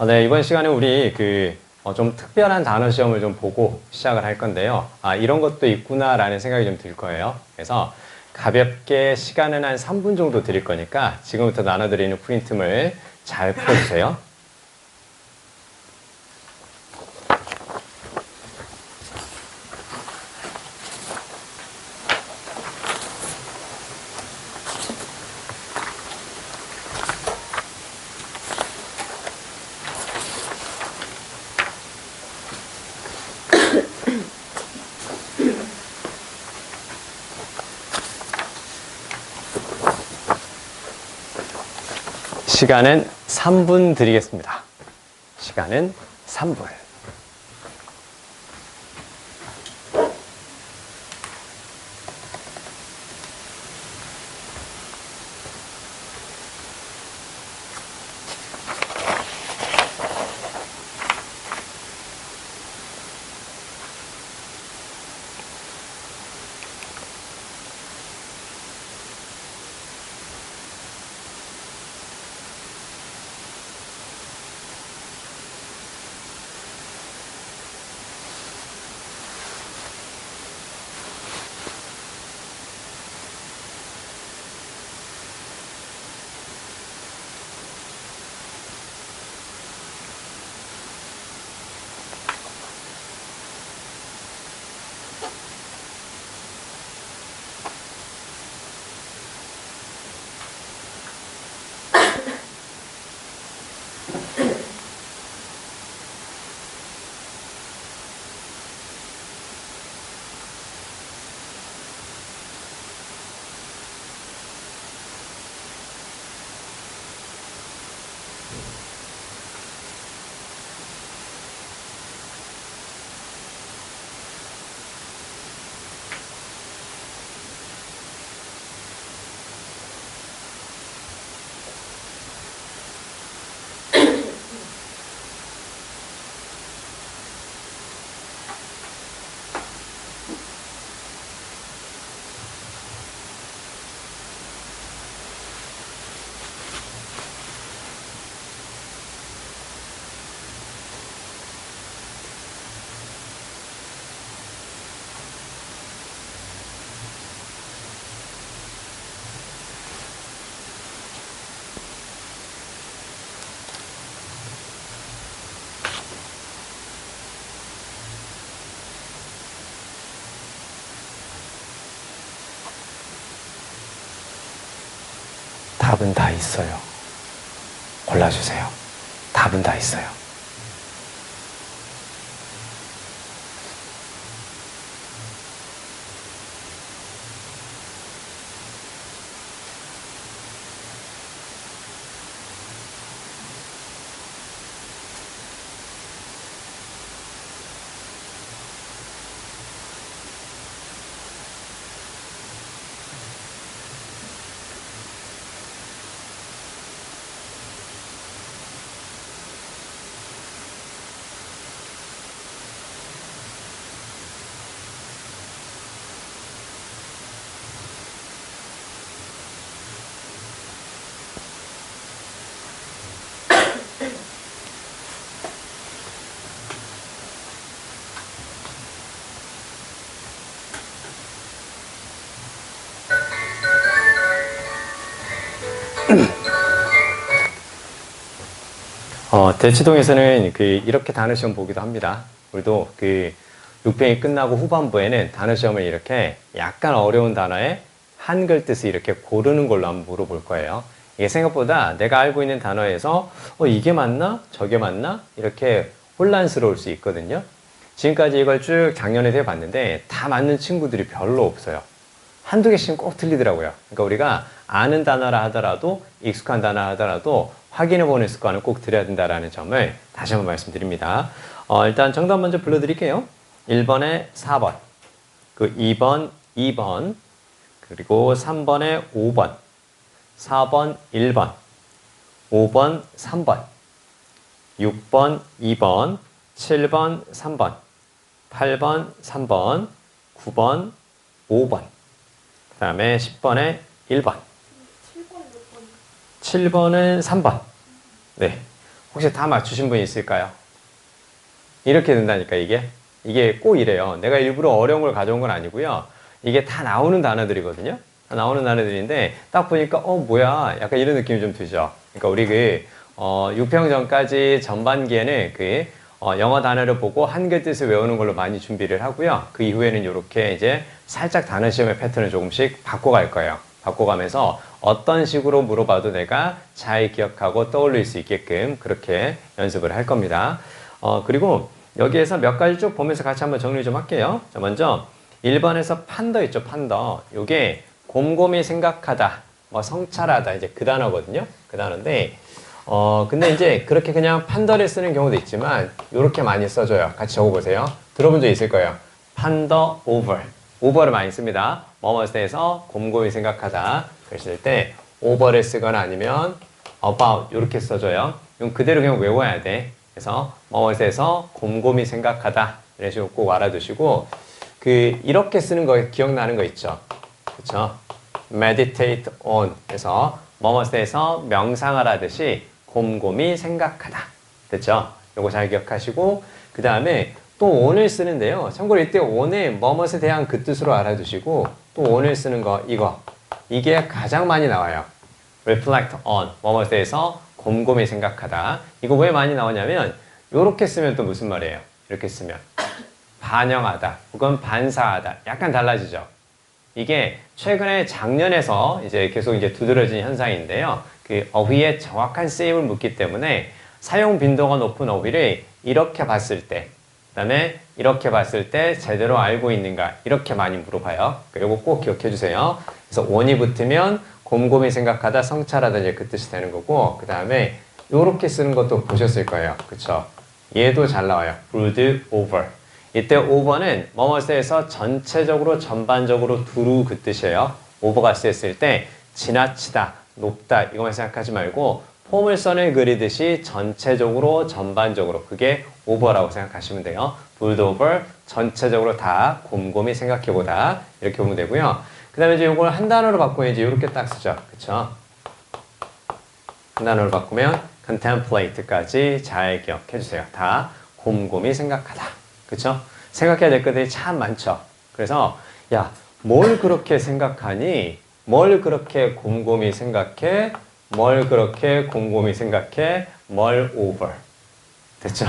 네, 이번 시간에 우리 좀 특별한 단어 시험을 좀 보고 시작을 할 건데요. 이런 것도 있구나라는 생각이 좀 들 거예요. 그래서 가볍게 시간은 한 3분 정도 드릴 거니까 지금부터 나눠드리는 프린트물 잘 풀어주세요. 시간은 3분 드리겠습니다. 시간은 3분. 답은 다 있어요. 골라주세요. 답은 다 있어요. 대치동에서는 이렇게 단어 시험 보기도 합니다. 우리도 6평이 끝나고 후반부에는 단어 시험을 이렇게 약간 어려운 단어에 한글 뜻을 이렇게 고르는 걸로 한번 물어볼 거예요. 이게 생각보다 내가 알고 있는 단어에서 이게 맞나? 저게 맞나? 이렇게 혼란스러울 수 있거든요. 지금까지 이걸 쭉 작년에 해봤는데 다 맞는 친구들이 별로 없어요. 한두 개씩은 꼭 틀리더라고요. 그러니까 우리가 아는 단어라 하더라도 익숙한 단어 하더라도 확인해보는 습관을 꼭 들여야 된다는 점을 다시 한번 말씀드립니다. 일단 정답 먼저 불러드릴게요. 1번에 4번, 2번 2번, 그리고 3번에 5번, 4번 1번, 5번 3번, 6번 2번, 7번 3번, 8번 3번, 9번 5번, 그 다음에 10번에 1번. 7번은 3번. 네. 혹시 다 맞추신 분 있을까요? 이렇게 된다니까, 이게. 이게 꼭 이래요. 내가 일부러 어려운 걸 가져온 건 아니고요. 이게 다 나오는 단어들이거든요. 다 나오는 단어들인데, 딱 보니까, 뭐야. 약간 이런 느낌이 좀 드죠. 그러니까 우리 6평 전까지 전반기에는 영어 단어를 보고 한글 뜻을 외우는 걸로 많이 준비를 하고요. 그 이후에는 이렇게 이제 살짝 단어 시험의 패턴을 조금씩 바꿔갈 거예요. 바꿔가면서 어떤 식으로 물어봐도 내가 잘 기억하고 떠올릴 수 있게끔 그렇게 연습을 할 겁니다. 그리고 여기에서 몇 가지 쭉 보면서 같이 한번 정리 좀 할게요. 자, 먼저 1번에서 판더 있죠, 판더. 요게 곰곰이 생각하다, 성찰하다, 이제 그 단어거든요. 그 단어인데, 근데 이제 그렇게 그냥 판더를 쓰는 경우도 있지만, 요렇게 많이 써줘요. 같이 적어보세요. 들어본 적 있을 거예요. 판더 오버. 오버를 많이 씁니다. 뭐뭐에 대해서 곰곰이 생각하다. 그랬을 때, 오버를 쓰거나 아니면 about, 요렇게 써줘요. 이건 그대로 그냥 외워야 돼. 그래서 뭐뭐에 대해서 곰곰이 생각하다. 이런 식으로 꼭 알아두시고, 이렇게 쓰는 거 기억나는 거 있죠? 그쵸? meditate on. 그래서 뭐뭐에 대해서 명상하라듯이 곰곰이 생각하다. 됐죠? 요거 잘 기억하시고, 그 다음에 또 on을 쓰는데요. 참고로 이때 on을 뭐뭐에 대한 그 뜻으로 알아두시고, 또 on을 쓰는 거, 이게 가장 많이 나와요. reflect on. 뭐뭐에 대해서 곰곰이 생각하다. 이거 왜 많이 나오냐면, 요렇게 쓰면 또 무슨 말이에요? 이렇게 쓰면. 반영하다. 혹은 반사하다. 약간 달라지죠? 이게 최근에 작년에서 이제 계속 이제 두드러진 현상인데요. 어휘에 정확한 쓰임을 묻기 때문에 사용 빈도가 높은 어휘를 이렇게 봤을 때, 그 다음에 이렇게 봤을 때 제대로 알고 있는가, 이렇게 많이 물어봐요. 이거 꼭 기억해 주세요. 그래서 on이 붙으면 곰곰이 생각하다, 성찰하다, 이제 그 뜻이 되는 거고, 그 다음에 이렇게 쓰는 것도 보셨을 거예요. 그쵸? 얘도 잘 나와요. brood over. 이때 over는 뭐뭐에서 전체적으로, 전반적으로 두루 그 뜻이에요. over가 쓰였을 때 지나치다, 높다, 이것만 생각하지 말고 포물선을 그리듯이 전체적으로, 전반적으로, 그게 over라고 생각하시면 돼요. brood over, 전체적으로 다 곰곰이 생각해보다, 이렇게 보면 되고요. 그 다음에 이제 이걸 한 단어로 바꾸면 이제 이렇게 딱 쓰죠. 그쵸? 한 단어로 바꾸면 contemplate까지 잘 기억해주세요. 다 곰곰이 생각하다. 그쵸? 생각해야 될 것들이 참 많죠. 그래서, 야, 뭘 그렇게 생각하니? 뭘 그렇게 곰곰이 생각해? 뭘 그렇게 곰곰이 생각해? 뭘 over. 됐죠?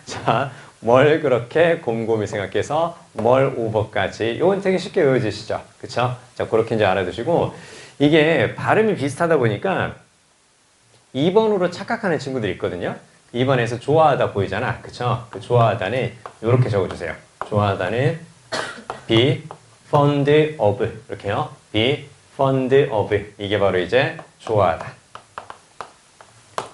자, 뭘 그렇게 곰곰이 생각해서 뭘 over까지. 이건 되게 쉽게 외워지시죠? 그쵸? 자, 그렇게 이제 알아두시고, 이게 발음이 비슷하다 보니까 2번으로 착각하는 친구들이 있거든요. 2번에서 좋아하다 보이잖아. 그쵸? 그 좋아하다는 이렇게 적어주세요. 좋아하다는 be fond of. 이렇게요. be fond of. 이게 바로 이제 좋아하다.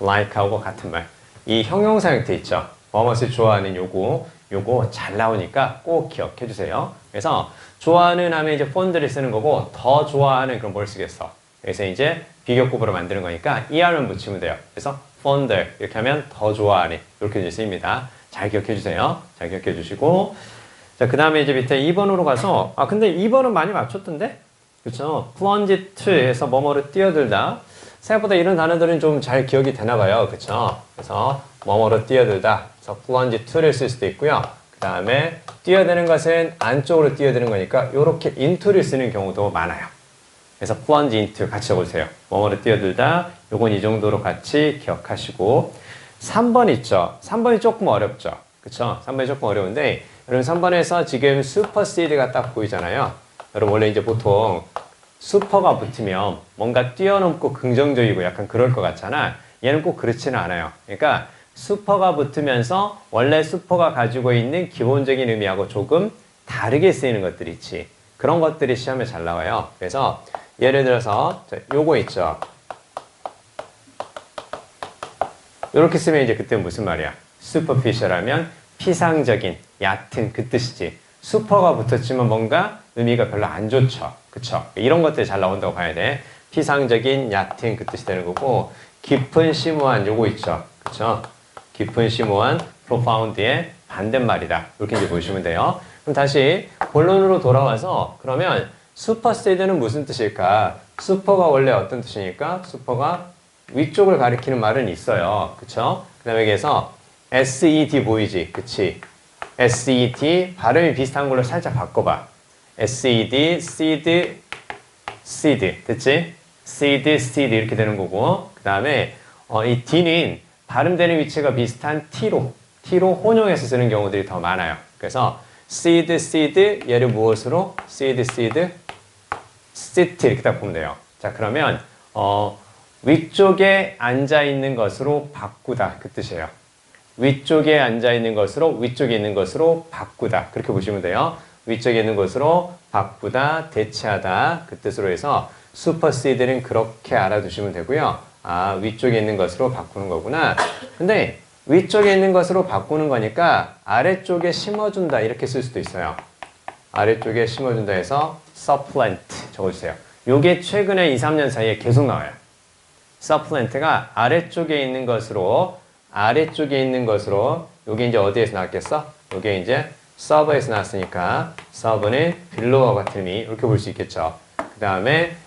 like하고 같은 말. 이 형용사 형태 있죠? 뭐뭇을 좋아하는 요거 잘 나오니까 꼭 기억해 주세요. 그래서 좋아하는 하면 이제 fond를 쓰는 거고, 더 좋아하는 그럼 뭘 쓰겠어? 그래서 이제 비교급으로 만드는 거니까 er만 붙이면 돼요. 그래서 fonder 이렇게 하면 더 좋아하는, 이렇게 이제 쓰입니다. 잘 기억해 주세요. 잘 기억해 주시고, 자, 그 다음에 이제 밑에 2번으로 가서, 근데 2번은 많이 맞췄던데? 그쵸? plunge to에서 뭐뭐를 뛰어들다. 생각보다 이런 단어들은 좀 잘 기억이 되나 봐요. 그쵸? 그래서 뭐뭐로 뛰어들다. 그래서 plunge to를 쓸 수도 있고요. 그 다음에 뛰어드는 것은 안쪽으로 뛰어드는 거니까 이렇게 into를 쓰는 경우도 많아요. 그래서 plunge into 같이 적어주세요. 뭐뭐로 뛰어들다. 요건 이 정도로 같이 기억하시고, 3번 있죠? 3번이 조금 어렵죠? 그쵸? 3번이 조금 어려운데, 여러분 3번에서 지금 supersede가 딱 보이잖아요. 여러분 원래 이제 보통 슈퍼가 붙으면 뭔가 뛰어넘고 긍정적이고 약간 그럴 것 같잖아. 얘는 꼭 그렇지는 않아요. 그러니까 슈퍼가 붙으면서 원래 슈퍼가 가지고 있는 기본적인 의미하고 조금 다르게 쓰이는 것들이 있지. 그런 것들이 시험에 잘 나와요. 그래서 예를 들어서 요거 있죠. 이렇게 쓰면 이제 그때 무슨 말이야? superficial 하면 피상적인, 얕은 그 뜻이지. 슈퍼가 붙었지만 뭔가 의미가 별로 안 좋죠. 그쵸? 이런 것들이 잘 나온다고 봐야 돼. 피상적인, 얕은 그 뜻이 되는 거고, 깊은, 심오한 요거 있죠. 그쵸? 깊은, 심오한, profound의 반대말이다. 이렇게 이제 보시면 돼요. 그럼 다시 본론으로 돌아와서, 그러면 supersed는 무슨 뜻일까? 슈퍼가 원래 어떤 뜻이니까? 슈퍼가 위쪽을 가리키는 말은 있어요. 그쵸? 그 다음에 여기에서 SED 보이지? 그치? SED 발음이 비슷한 걸로 살짝 바꿔봐. SED, seed, seed. 됐지? seed, seed 이렇게 되는 거고 그 다음에 이 D는 발음되는 위치가 비슷한 T로 혼용해서 쓰는 경우들이 더 많아요. 그래서 seed, seed 얘를 무엇으로? seed, seed, sit 이렇게 딱 보면 돼요. 자 그러면 위쪽에 앉아있는 것으로 바꾸다 그 뜻이에요. 위쪽에 앉아있는 것으로 위쪽에 있는 것으로 바꾸다 그렇게 보시면 돼요. 위쪽에 있는 것으로 바꾸다 대체하다 그 뜻으로 해서 supersede는 그렇게 알아두시면 되고요. 아 위쪽에 있는 것으로 바꾸는 거구나. 근데 위쪽에 있는 것으로 바꾸는 거니까 아래쪽에 심어준다 이렇게 쓸 수도 있어요. 아래쪽에 심어준다 해서 supplant 적어주세요. 요게 최근에 2, 3년 사이에 계속 나와요. supplement가 아래쪽에 있는 것으로 요게 이제 어디에서 나왔겠어? 요게 이제 server에서 나왔으니까 server는 below와 같은 의미 이렇게 볼 수 있겠죠. 그 다음에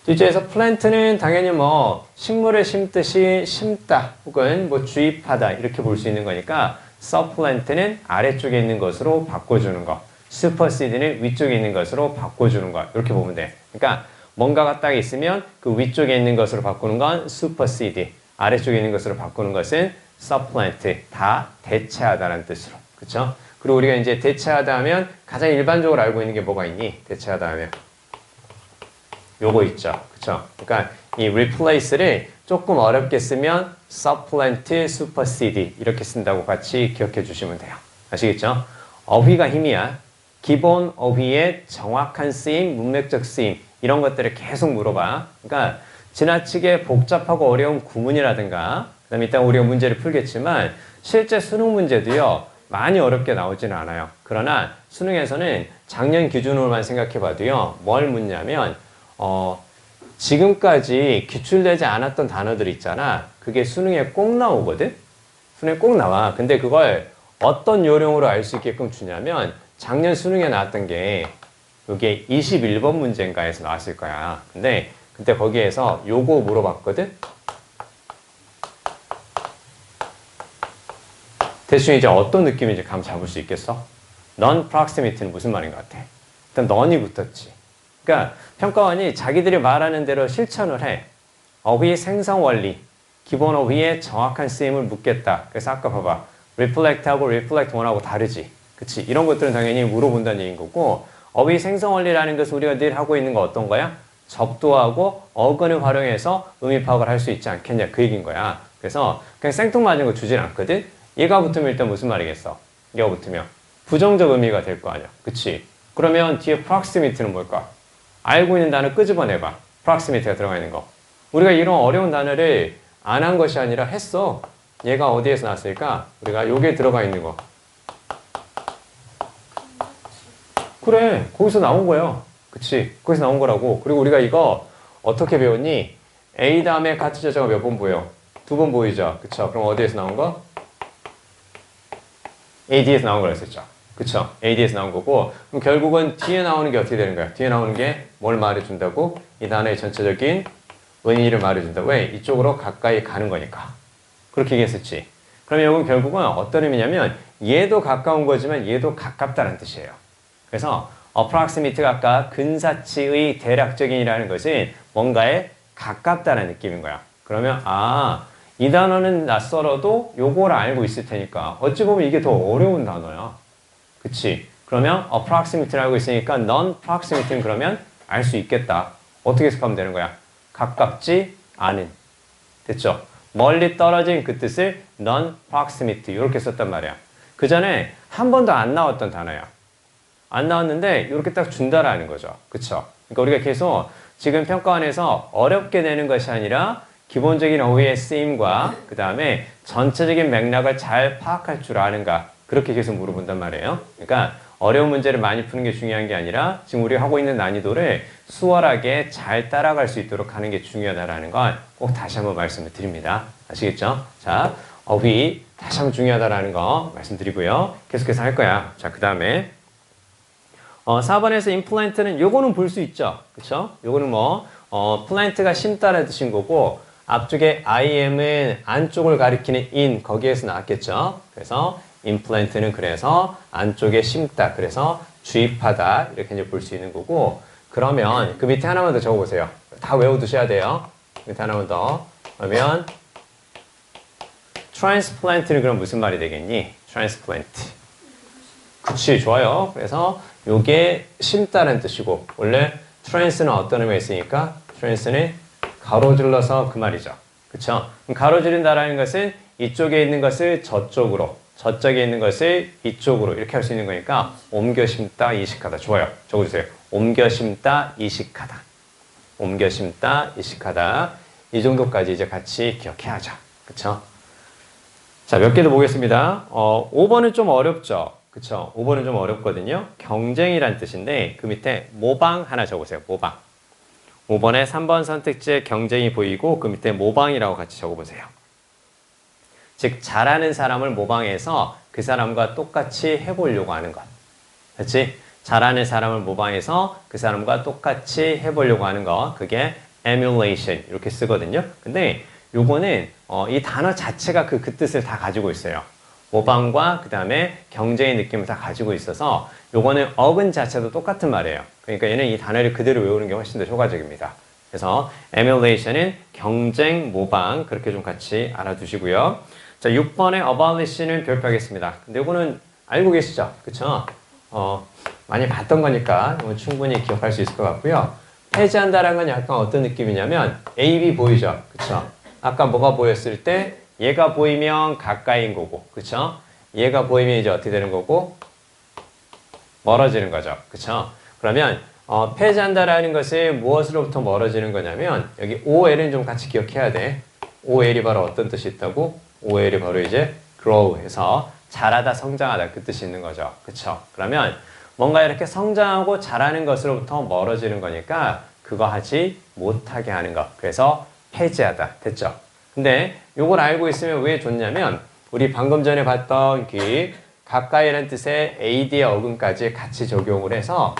뒤쪽에서 plant는 당연히 뭐 식물을 심듯이 심다 혹은 뭐 주입하다 이렇게 볼 수 있는 거니까 supplement는 아래쪽에 있는 것으로 바꿔주는 거, supersede는 위쪽에 있는 것으로 바꿔주는 거 이렇게 보면 돼. 그러니까 뭔가가 딱 있으면 그 위쪽에 있는 것으로 바꾸는 건 supersede, 아래쪽에 있는 것으로 바꾸는 것은 supplant, 다 대체하다라는 뜻으로. 그쵸? 그리고 우리가 이제 대체하다 하면 가장 일반적으로 알고 있는 게 뭐가 있니? 대체하다 하면. 요거 있죠. 그쵸? 그러니까 이 replace를 조금 어렵게 쓰면 supplant, supersede 이렇게 쓴다고 같이 기억해 주시면 돼요. 아시겠죠? 어휘가 힘이야. 기본 어휘의 정확한 쓰임, 문맥적 쓰임 이런 것들을 계속 물어봐. 그러니까 지나치게 복잡하고 어려운 구문이라든가 그 다음에 이따 우리가 문제를 풀겠지만 실제 수능 문제도요 많이 어렵게 나오지는 않아요. 그러나 수능에서는 작년 기준으로만 생각해 봐도요 뭘 묻냐면 지금까지 기출되지 않았던 단어들 있잖아. 그게 수능에 꼭 나오거든. 수능에 꼭 나와. 근데 그걸 어떤 요령으로 알 수 있게끔 주냐면 작년 수능에 나왔던 게 이게 21번 문제인가에서 나왔을 거야. 근데 그때 거기에서 요거 물어봤거든? 대충 이제 어떤 느낌인지 감 잡을 수 있겠어? non-proximity는 무슨 말인 것 같아? 일단 non이 붙었지. 그러니까 평가원이 자기들이 말하는 대로 실천을 해. 어휘의 생성 원리, 기본 어휘의 정확한 쓰임을 묻겠다. 그래서 아까 봐봐. reflect하고 reflect on하고 다르지. 그치? 이런 것들은 당연히 물어본다는 얘기인 거고 어휘 생성 원리라는 것은 우리가 늘 하고 있는 거 어떤 거야? 접두하고 어근을 활용해서 의미 파악을 할 수 있지 않겠냐 그 얘기인 거야. 그래서 그냥 생뚱맞은 거 주진 않거든? 얘가 붙으면 일단 무슨 말이겠어? 얘가 붙으면 부정적 의미가 될 거 아니야. 그치? 그러면 뒤에 proximity는 뭘까? 알고 있는 단어 끄집어내봐. proximity가 들어가 있는 거. 우리가 이런 어려운 단어를 안 한 것이 아니라 했어. 얘가 어디에서 나왔을까? 우리가 요게 들어가 있는 거. 그래, 거기서 나온 거야. 그치? 거기서 나온 거라고. 그리고 우리가 이거 어떻게 배웠니? A 다음에 같은 저자가 몇 번 보여? 2번 보이죠? 그쵸? 그럼 어디에서 나온 거? AD에서 나온 거라 했었죠. 그쵸? AD에서 나온 거고, 그럼 결국은 뒤에 나오는 게 어떻게 되는 거야? 뒤에 나오는 게 뭘 말해준다고? 이 단어의 전체적인 의미를 말해준다. 왜? 이쪽으로 가까이 가는 거니까. 그렇게 얘기했었지. 그러면 이건 결국은 어떤 의미냐면, 얘도 가까운 거지만 얘도 가깝다는 뜻이에요. 그래서 approximate가 아까 근사치의 대략적인이라는 것은 뭔가에 가깝다는 느낌인 거야. 그러면 이 단어는 낯설어도 요걸 알고 있을 테니까 어찌 보면 이게 더 어려운 단어야. 그치? 그러면 approximate를 알고 있으니까 non-proximity는 그러면 알 수 있겠다. 어떻게 해석하면 되는 거야? 가깝지 않은. 됐죠? 멀리 떨어진 그 뜻을 non-proximity 이렇게 썼단 말이야. 그 전에 한 번도 안 나왔던 단어야. 안 나왔는데 이렇게 딱 준다라는 거죠. 그쵸? 그러니까 우리가 계속 지금 평가원에서 어렵게 되는 것이 아니라 기본적인 어휘의 쓰임과 그 다음에 전체적인 맥락을 잘 파악할 줄 아는가 그렇게 계속 물어본단 말이에요. 그러니까 어려운 문제를 많이 푸는 게 중요한 게 아니라 지금 우리가 하고 있는 난이도를 수월하게 잘 따라갈 수 있도록 하는 게 중요하다라는 걸 꼭 다시 한번 말씀을 드립니다. 아시겠죠? 자, 어휘 다시 한번 중요하다라는 거 말씀드리고요. 계속해서 할 거야. 자, 그 다음에 4번에서 임플란트는 요거는 볼 수 있죠. 그쵸? 요거는 플란트가 심다라는 뜻인 거고 앞쪽에 I am은 안쪽을 가리키는 in 거기에서 나왔겠죠. 그래서 implant는 그래서 안쪽에 심다. 그래서 주입하다. 이렇게 이제 볼 수 있는 거고. 그러면 그 밑에 하나만 더 적어보세요. 다 외워두셔야 돼요. 밑에 하나만 더. 그러면 transplant는 그럼 무슨 말이 되겠니? transplant. 그치, 좋아요. 그래서 요게 심다는 뜻이고 원래 trans는 어떤 의미가 있으니까 trans는 가로질러서 그 말이죠. 그쵸? 그럼 가로지른다라는 것은 이쪽에 있는 것을 저쪽으로, 저쪽에 있는 것을 이쪽으로 이렇게 할 수 있는 거니까 옮겨 심다, 이식하다. 좋아요. 적어주세요. 옮겨 심다, 이식하다. 옮겨 심다, 이식하다. 이 정도까지 이제 같이 기억해야죠. 그쵸? 자, 몇 개 더 보겠습니다. 5번은 좀 어렵죠? 그쵸? 5번은 좀 어렵거든요. 경쟁이란 뜻인데 그 밑에 모방 하나 적어보세요. 모방. 5번에 3번 선택지에 경쟁이 보이고 그 밑에 모방이라고 같이 적어보세요. 즉 잘하는 사람을 모방해서 그 사람과 똑같이 해보려고 하는 것. 그렇지? 잘하는 사람을 모방해서 그 사람과 똑같이 해보려고 하는 것. 그게 emulation 이렇게 쓰거든요. 근데 요거는 이 단어 자체가 그 뜻을 다 가지고 있어요. 모방과 그 다음에 경쟁의 느낌을 다 가지고 있어서 요거는 어근 자체도 똑같은 말이에요. 그러니까 얘는 이 단어를 그대로 외우는 게 훨씬 더 효과적입니다. 그래서 emulation은 경쟁, 모방 그렇게 좀 같이 알아두시고요. 자, 6번에 abolish는 별표하겠습니다. 근데 요거는 알고 계시죠? 그쵸? 많이 봤던 거니까 이건 충분히 기억할 수 있을 것 같고요. 폐지한다라는 건 약간 어떤 느낌이냐면 A, B 보이죠? 그쵸? 아까 뭐가 보였을 때 얘가 보이면 가까이인 거고, 그쵸? 얘가 보이면 이제 어떻게 되는 거고? 멀어지는 거죠. 그쵸? 그러면, 폐지한다라는 것이 무엇으로부터 멀어지는 거냐면, 여기 OL은 좀 같이 기억해야 돼. OL이 바로 어떤 뜻이 있다고? OL이 바로 이제 grow 해서 자라다, 성장하다 그 뜻이 있는 거죠. 그쵸? 그러면 뭔가 이렇게 성장하고 자라는 것으로부터 멀어지는 거니까 그거 하지 못하게 하는 것. 그래서 폐지하다. 됐죠? 근데 요걸 알고 있으면 왜 좋냐면 우리 방금 전에 봤던 그 가까이라는 뜻의 AD의 어근까지 같이 적용을 해서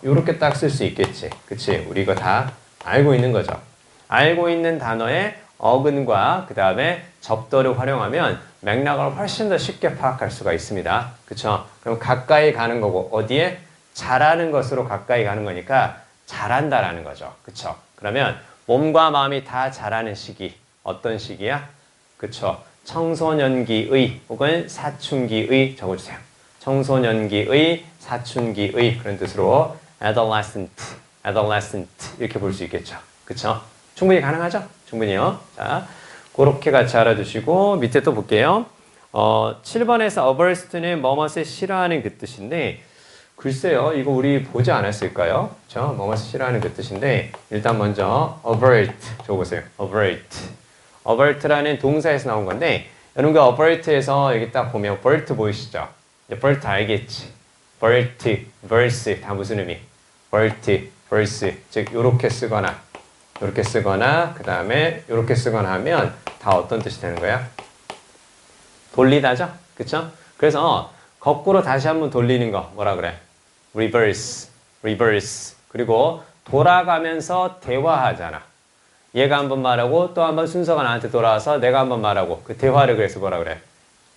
요렇게 딱 쓸 수 있겠지. 그치? 우리 이거 다 알고 있는 거죠. 알고 있는 단어의 어근과 그 다음에 접도를 활용하면 맥락을 훨씬 더 쉽게 파악할 수가 있습니다. 그쵸? 그럼 가까이 가는 거고 어디에? 잘하는 것으로 가까이 가는 거니까 잘한다라는 거죠. 그쵸? 그러면 몸과 마음이 다 자라는 시기. 어떤 시기야? 그쵸? 청소년기의 혹은 사춘기의 적어주세요. 청소년기의, 사춘기의 그런 뜻으로 adolescent, adolescent 이렇게 볼 수 있겠죠. 그쵸? 충분히 가능하죠? 충분히요. 자, 그렇게 같이 알아두시고 밑에 또 볼게요. 7번에서 aversed는 뭐뭇을 싫어하는 그 뜻인데 글쎄요, 이거 우리 보지 않았을까요? 그쵸? 뭐뭇을 싫어하는 그 뜻인데 일단 먼저 avert 적어보세요. avert. avert라는 동사에서 나온 건데 여러분 그 avert에서 여기 딱 보면 vert 보이시죠? vert 알겠지? vert, verse 다 무슨 의미? vert, verse 즉 요렇게 쓰거나 요렇게 쓰거나 그 다음에 요렇게 쓰거나 하면 다 어떤 뜻이 되는 거야? 돌리다죠? 그쵸? 그래서 거꾸로 다시 한번 돌리는 거 뭐라 그래? reverse, reverse 그리고 돌아가면서 대화하잖아. 얘가 한번 말하고 또 한번 순서가 나한테 돌아와서 내가 한번 말하고 그 대화를 그래서 뭐라 그래?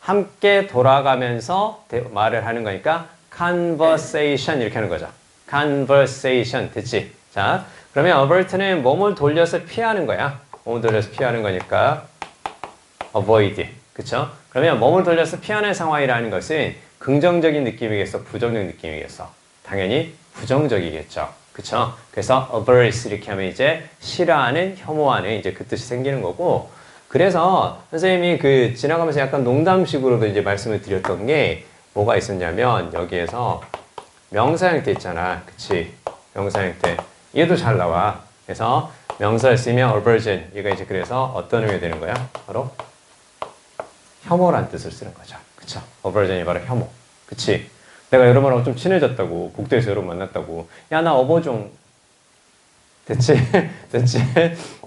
함께 돌아가면서 말을 하는 거니까 conversation 이렇게 하는 거죠. conversation 됐지? 자, 그러면 avert는 몸을 돌려서 피하는 거야. 몸을 돌려서 피하는 거니까 avoid 그쵸? 그러면 몸을 돌려서 피하는 상황이라는 것은 긍정적인 느낌이겠어? 부정적인 느낌이겠어? 당연히 부정적이겠죠. 그쵸? 그래서 averse 이렇게 하면 이제 싫어하는, 혐오하는 이제 그 뜻이 생기는 거고 그래서 선생님이 그 지나가면서 약간 농담식으로도 이제 말씀을 드렸던 게 뭐가 있었냐면 여기에서 명사 형태 있잖아. 그치? 명사 형태. 얘도 잘 나와. 그래서 명사를 쓰면 aversion. 얘가 이제 그래서 어떤 의미가 되는 거야? 바로 혐오란 뜻을 쓰는 거죠. 그쵸? aversion이 바로 혐오. 그치? 내가 여러분하고 좀 친해졌다고. 복도에서 여러분 만났다고. 야, 나 어버종. 됐지? 됐지?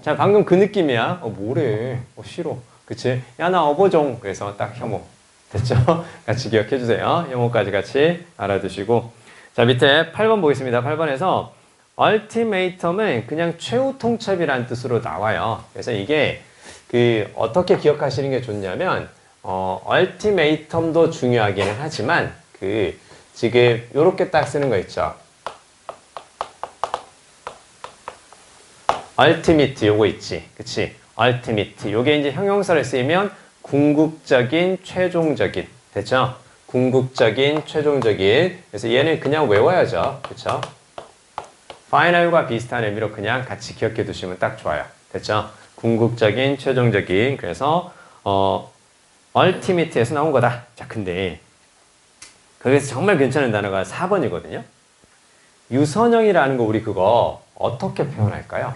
자, 방금 그 느낌이야. 뭐래? 싫어. 그치? 야, 나 어버종. 그래서 딱 혐오. 됐죠? 같이 기억해 주세요. 혐오까지 같이 알아두시고. 자, 밑에 8번 보겠습니다. 8번에서 ultimatum은 그냥 최후 통첩이라는 뜻으로 나와요. 그래서 이게 그 어떻게 기억하시는 게 좋냐면 ultimatum도 중요하기는 하지만 그 지금 요렇게 딱 쓰는 거 있죠. ultimate 요거 있지. 그치? ultimate 요게 이제 형용사를 쓰이면 궁극적인, 최종적인. 됐죠? 궁극적인, 최종적인. 그래서 얘는 그냥 외워야죠. 그쵸? final과 비슷한 의미로 그냥 같이 기억해 두시면 딱 좋아요. 됐죠? 궁극적인, 최종적인. 그래서 ultimate에서 나온 거다. 자, 근데 거기서 정말 괜찮은 단어가 4번이거든요. 유선형이라는 거 우리 그거 어떻게 표현할까요?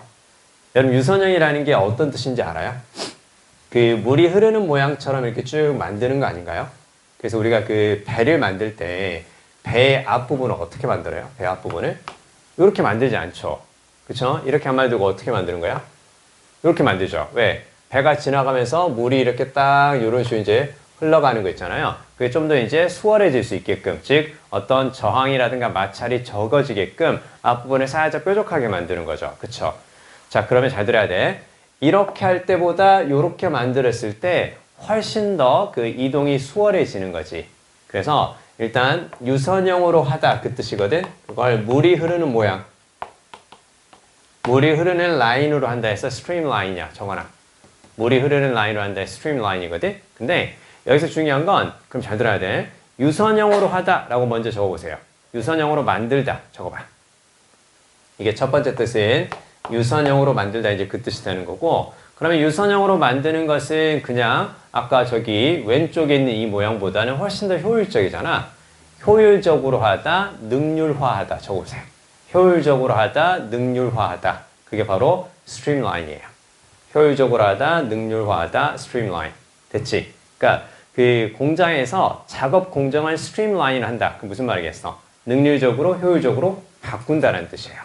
여러분 유선형이라는 게 어떤 뜻인지 알아요? 그 물이 흐르는 모양처럼 이렇게 쭉 만드는 거 아닌가요? 그래서 우리가 그 배를 만들 때 배 앞부분을 어떻게 만들어요? 배 앞부분을? 이렇게 만들지 않죠. 그쵸? 이렇게 한 마디 두고 어떻게 만드는 거야? 이렇게 만들죠. 왜? 배가 지나가면서 물이 이렇게 딱 이런 식으로 이제 흘러가는 거 있잖아요. 그게 좀 더 이제 수월해질 수 있게끔, 즉 어떤 저항이라든가 마찰이 적어지게끔 앞부분을 살짝 뾰족하게 만드는 거죠. 그쵸? 자, 그러면 잘 들어야 돼. 이렇게 할 때보다 이렇게 만들었을 때 훨씬 더 그 이동이 수월해지는 거지. 그래서 일단 유선형으로 하다 그 뜻이거든. 그걸 물이 흐르는 모양. 물이 흐르는 라인으로 한다 해서 스트림라인이야. 정원아. 물이 흐르는 라인으로 한다 해서 스트림라인이거든. 근데 여기서 중요한 건 그럼 잘 들어야 돼. 유선형으로 하다라고 먼저 적어보세요. 유선형으로 만들다 적어봐. 이게 첫 번째 뜻은 유선형으로 만들다 이제 그 뜻이 되는 거고, 그러면 유선형으로 만드는 것은 그냥 아까 저기 왼쪽에 있는 이 모양보다는 훨씬 더 효율적이잖아. 효율적으로 하다, 능률화하다 적어보세요. 효율적으로 하다, 능률화하다. 그게 바로 스트림라인이에요. 효율적으로 하다, 능률화하다, 스트림라인. 됐지? 그러니까 그 공장에서 작업 공정한 스트림라인을 한다. 그 무슨 말이겠어? 능률적으로, 효율적으로 바꾼다는 뜻이에요.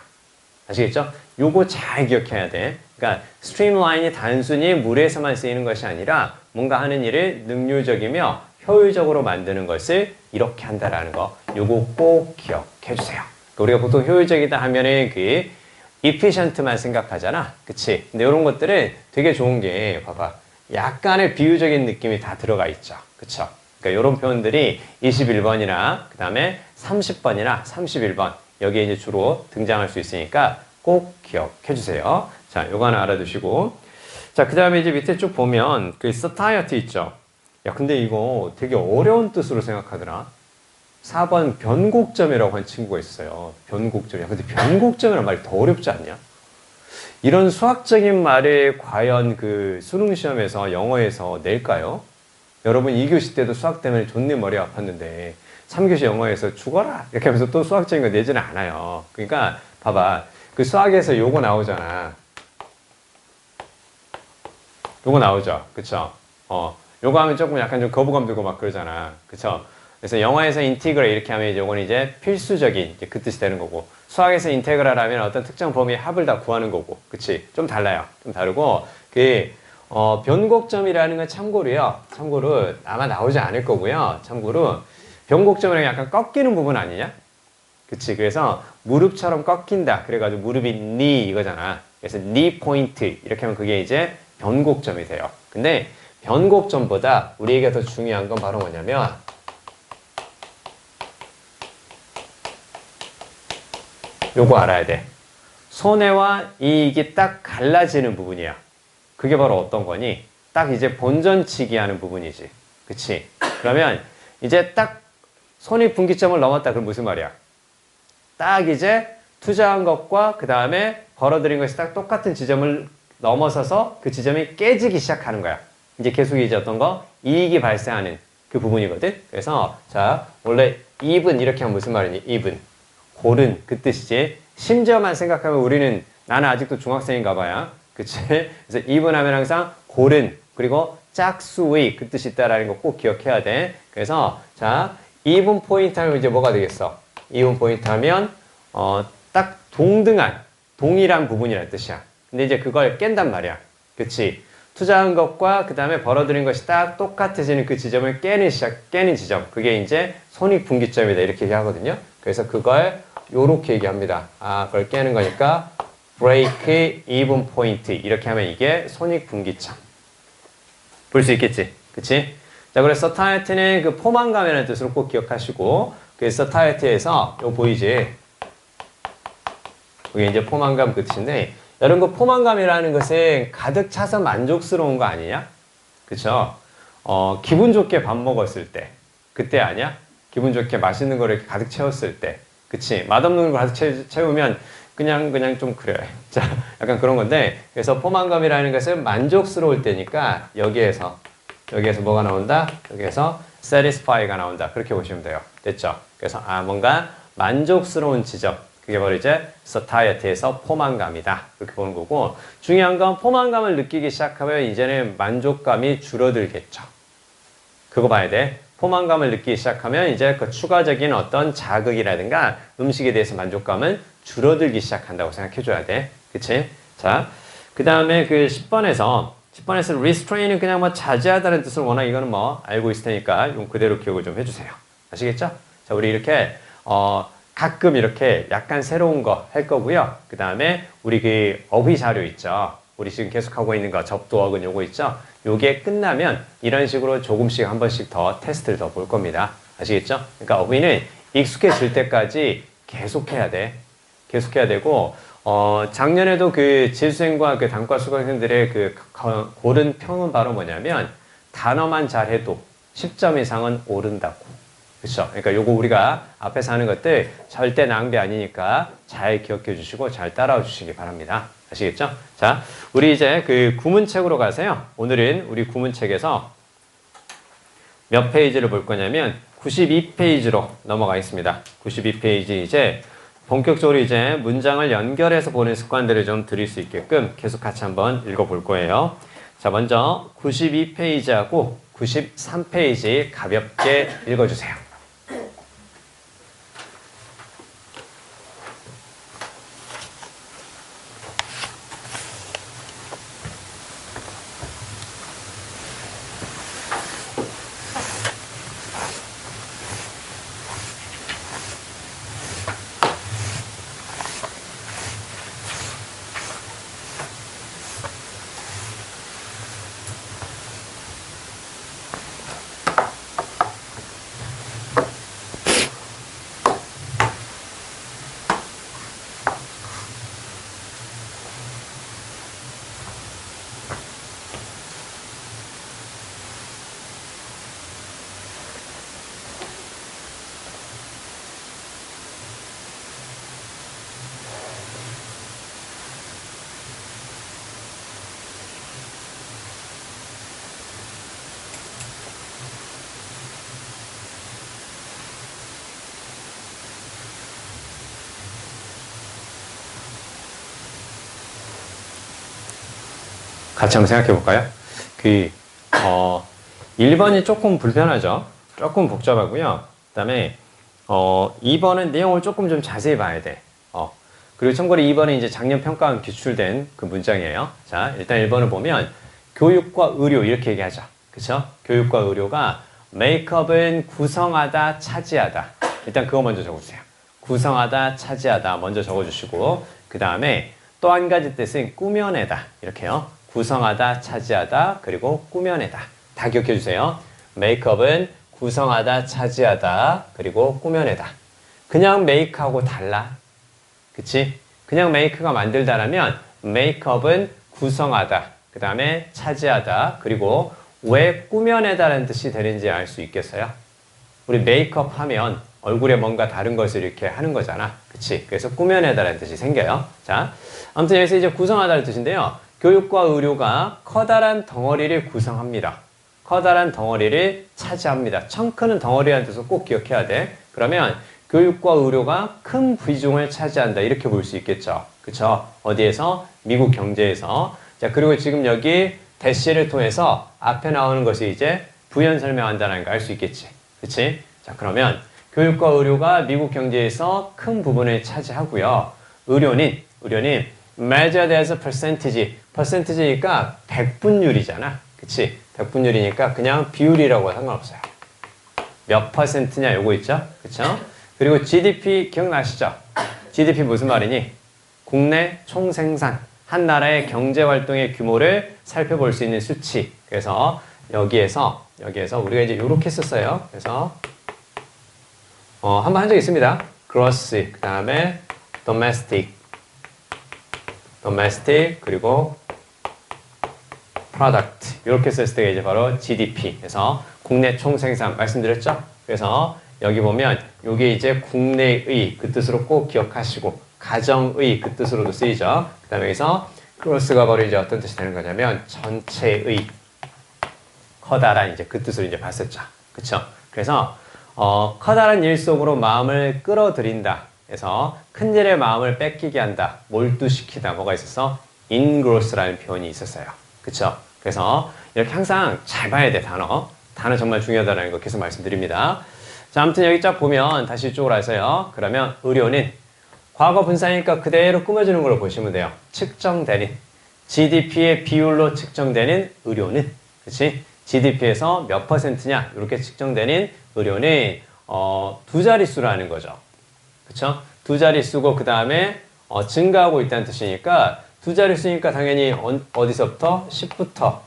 아시겠죠? 요거 잘 기억해야 돼. 그러니까 스트림라인이 단순히 물에서만 쓰이는 것이 아니라 뭔가 하는 일을 능률적이며 효율적으로 만드는 것을 이렇게 한다라는 거. 요거 꼭 기억해 주세요. 그러니까 우리가 보통 효율적이다 하면은 그 efficient만 생각하잖아. 그치? 근데 이런 것들은 되게 좋은 게 봐봐. 약간의 비유적인 느낌이 다 들어가 있죠. 그쵸? 그러니까 이런 표현들이 21번이나 그 다음에 30번이나 31번 여기에 이제 주로 등장할 수 있으니까 꼭 기억해 주세요. 자, 요거 하나 알아두시고. 자, 그 다음에 이제 밑에 쭉 보면 그 satiety 있죠. 야, 근데 이거 되게 어려운 뜻으로 생각하더라. 4번 변곡점이라고 한 친구가 있어요. 변곡점이야. 근데 변곡점이라는 말이 더 어렵지 않냐? 이런 수학적인 말을 과연 그 수능 시험에서 영어에서 낼까요? 여러분 2교시 때도 수학 때문에 존내 머리 아팠는데 3교시 영어에서 죽어라 이렇게 하면서 또 수학적인 거 내지는 않아요. 그러니까 봐봐. 그 수학에서 요거 나오잖아. 요거 나오죠. 그쵸? 요거 하면 조금 약간 좀 거부감 들고 막 그러잖아. 그쵸? 그래서 영어에서 인티그럴 이렇게 하면 이제 요건 이제 필수적인 이제 그 뜻이 되는 거고, 수학에서 인테그랄 하면 어떤 특정 범위의 합을 다 구하는 거고. 그치? 좀 달라요. 좀 다르고, 변곡점이라는 건 참고로요. 참고로 아마 나오지 않을 거고요. 참고로 변곡점이라는 게 약간 꺾이는 부분 아니냐? 그치? 그래서 무릎처럼 꺾인다. 그래가지고 무릎이 니 이거잖아. 그래서 니 포인트 이렇게 하면 그게 이제 변곡점이 돼요. 근데 변곡점보다 우리에게 더 중요한 건 바로 뭐냐면 요거 알아야 돼. 손해와 이익이 딱 갈라지는 부분이야. 그게 바로 어떤 거니? 딱 이제 본전치기 하는 부분이지. 그치? 그러면 이제 딱 손익분기점을 넘었다. 그럼 무슨 말이야? 딱 이제 투자한 것과 그 다음에 벌어들인 것이 딱 똑같은 지점을 넘어서서 그 지점이 깨지기 시작하는 거야. 이제 계속 이제 어떤 거? 이익이 발생하는 그 부분이거든? 그래서 자, 원래 even 이렇게 하면 무슨 말이니? even. 고른 그 뜻이지. 심지어만 생각하면 우리는 나는 아직도 중학생인가 봐요. 그치? 그래서 even 하면 항상 고른 그리고 짝수의 그 뜻이 있다라는 거 꼭 기억해야 돼. 그래서 자, even 포인트 하면 이제 뭐가 되겠어? even 포인트 하면 딱 동등한 동일한 부분이라는 뜻이야. 근데 이제 그걸 깬단 말이야. 그치? 투자한 것과 그 다음에 벌어들인 것이 딱 똑같아지는 그 지점을 깨는 지점. 그게 이제 손익분기점이다. 이렇게 얘기하거든요. 그래서 그걸 요렇게 얘기합니다. 그걸 깨는 거니까 break even point. 이렇게 하면 이게 손익분기점. 볼 수 있겠지? 그치? 자, 그래서 satiety 그 포만감이라는 뜻으로 꼭 기억하시고, 그 satiety-에서 요 보이지? 이게 이제 포만감 그 뜻인데, 여러분 그 포만감이라는 것은 가득 차서 만족스러운 거 아니냐? 그쵸? 기분 좋게 밥 먹었을 때, 그때 아니야? 기분 좋게 맛있는 거를 이렇게 가득 채웠을 때, 그치? 맛없는 걸 가득 채우면 그냥 좀 그래. 자, 약간 그런 건데, 그래서 포만감이라는 것은 만족스러울 때니까 여기에서 뭐가 나온다? 여기에서 satisfy가 나온다. 그렇게 보시면 돼요. 됐죠? 그래서 뭔가 만족스러운 지점. 그게 바로 이제 satiety에서 포만감이다. 그렇게 보는 거고, 중요한 건 포만감을 느끼기 시작하면 이제는 만족감이 줄어들겠죠. 그거 봐야 돼. 포만감을 느끼기 시작하면 이제 그 추가적인 어떤 자극이라든가 음식에 대해서 만족감은 줄어들기 시작한다고 생각해줘야 돼. 그치? 자, 그 다음에 그 10번에서 restrain은 그냥 뭐 자제하다는 뜻을 워낙 이거는 뭐 알고 있을 테니까 용 그대로 기억을 좀 해주세요. 아시겠죠? 자, 우리 이렇게 가끔 이렇게 약간 새로운 거 할 거고요. 그 다음에 우리 그 어휘 자료 있죠. 우리 지금 계속 하고 있는 거 접두어근 요거 있죠. 요게 끝나면 이런 식으로 조금씩 한 번씩 더 테스트를 더 볼 겁니다. 아시겠죠? 그러니까 어휘는 익숙해질 때까지 계속해야 돼. 계속해야 되고 작년에도 그 재수생과 그 단과 수강생들의 그 고른 평은 바로 뭐냐면 단어만 잘해도 10점 이상은 오른다고. 그렇죠? 그러니까 요거 우리가 앞에서 하는 것들 절대 낭비 아니니까 잘 기억해 주시고 잘 따라와 주시기 바랍니다. 아시겠죠? 자, 우리 이제 그 구문책으로 가세요. 오늘은 우리 구문책에서 몇 페이지를 볼 거냐면 92페이지로 넘어가겠습니다. 92페이지 이제 본격적으로 이제 문장을 연결해서 보는 습관들을 좀 드릴 수 있게끔 계속 같이 한번 읽어볼 거예요. 자, 먼저 92페이지하고 93페이지 가볍게 읽어주세요. 같이 한번 생각해 볼까요? 1번이 조금 불편하죠? 조금 복잡하고요. 그 다음에 2번은 내용을 조금 좀 자세히 봐야 돼. 그리고 참고로 2번은 이제 작년 평가원 기출된 그 문장이에요. 자, 일단 1번을 보면 교육과 의료 이렇게 얘기하죠. 그쵸? 교육과 의료가 메이크업은 구성하다, 차지하다. 일단 그거 먼저 적어주세요. 구성하다, 차지하다 먼저 적어주시고 그 다음에 또 한 가지 뜻은 꾸며내다. 이렇게요. 구성하다, 차지하다, 그리고 꾸며내다. 다 기억해 주세요. 메이크업은 구성하다, 차지하다, 그리고 꾸며내다. 그냥 메이크하고 달라. 그치? 그냥 메이크가 만들다라면 메이크업은 구성하다, 그 다음에 차지하다, 그리고 왜 꾸며내다라는 뜻이 되는지 알 수 있겠어요? 우리 메이크업 하면 얼굴에 뭔가 다른 것을 이렇게 하는 거잖아. 그치? 그래서 꾸며내다라는 뜻이 생겨요. 자, 아무튼 여기서 이제 구성하다는 뜻인데요. 교육과 의료가 커다란 덩어리를 구성합니다. 커다란 덩어리를 차지합니다. 청크는 덩어리라는 뜻을 꼭 기억해야 돼. 그러면 교육과 의료가 큰 비중을 차지한다. 이렇게 볼 수 있겠죠. 그쵸? 어디에서? 미국 경제에서. 자, 그리고 지금 여기 대시를 통해서 앞에 나오는 것이 이제 부연 설명한다는 거 알 수 있겠지. 그치? 자, 그러면 교육과 의료가 미국 경제에서 큰 부분을 차지하고요. 의료는 measured as a percentage. percentage니까 백분율이잖아. 그치? 백분율이니까 그냥 비율이라고 상관없어요. 몇 퍼센트냐 요거 있죠? 그쵸? 그리고 GDP 기억나시죠? GDP 무슨 말이니? 국내 총생산. 한 나라의 경제활동의 규모를 살펴볼 수 있는 수치. 그래서 여기에서 우리가 이제 요렇게 썼어요. 그래서 한번 한 적 있습니다. gross, 그 다음에 domestic, 그리고 product. 이렇게 썼을 때가 이제 바로 GDP. 그래서 국내 총생산 말씀드렸죠? 그래서 여기 보면 이게 이제 국내의 그 뜻으로 꼭 기억하시고 가정의 그 뜻으로도 쓰이죠. 그 다음에 여기서 gross가 바로 이제 어떤 뜻이 되는 거냐면 전체의 커다란 이제 그 뜻으로 이제 봤었죠. 그쵸? 그래서 커다란 일 속으로 마음을 끌어들인다. 그래서 큰 일에 마음을 뺏기게 한다. 몰두시키다. 뭐가 있었어? engross라는 표현이 있었어요. 그쵸? 그래서 이렇게 항상 잘 봐야 돼, 단어. 단어 정말 중요하다는 거 계속 말씀드립니다. 자, 아무튼 여기 쫙 보면 다시 이쪽으로 하세요. 그러면 의료는 과거 분사니까 그대로 꾸며주는 걸로 보시면 돼요. 측정되는 GDP의 비율로 측정되는 의료는, 그치? GDP에서 몇 퍼센트냐 이렇게 측정되는 의료는 두 자릿수라는 거죠. 그쵸? 두 자릿수고 그 다음에 증가하고 있다는 뜻이니까 두 자릿수니까 당연히 어디서부터? 10부터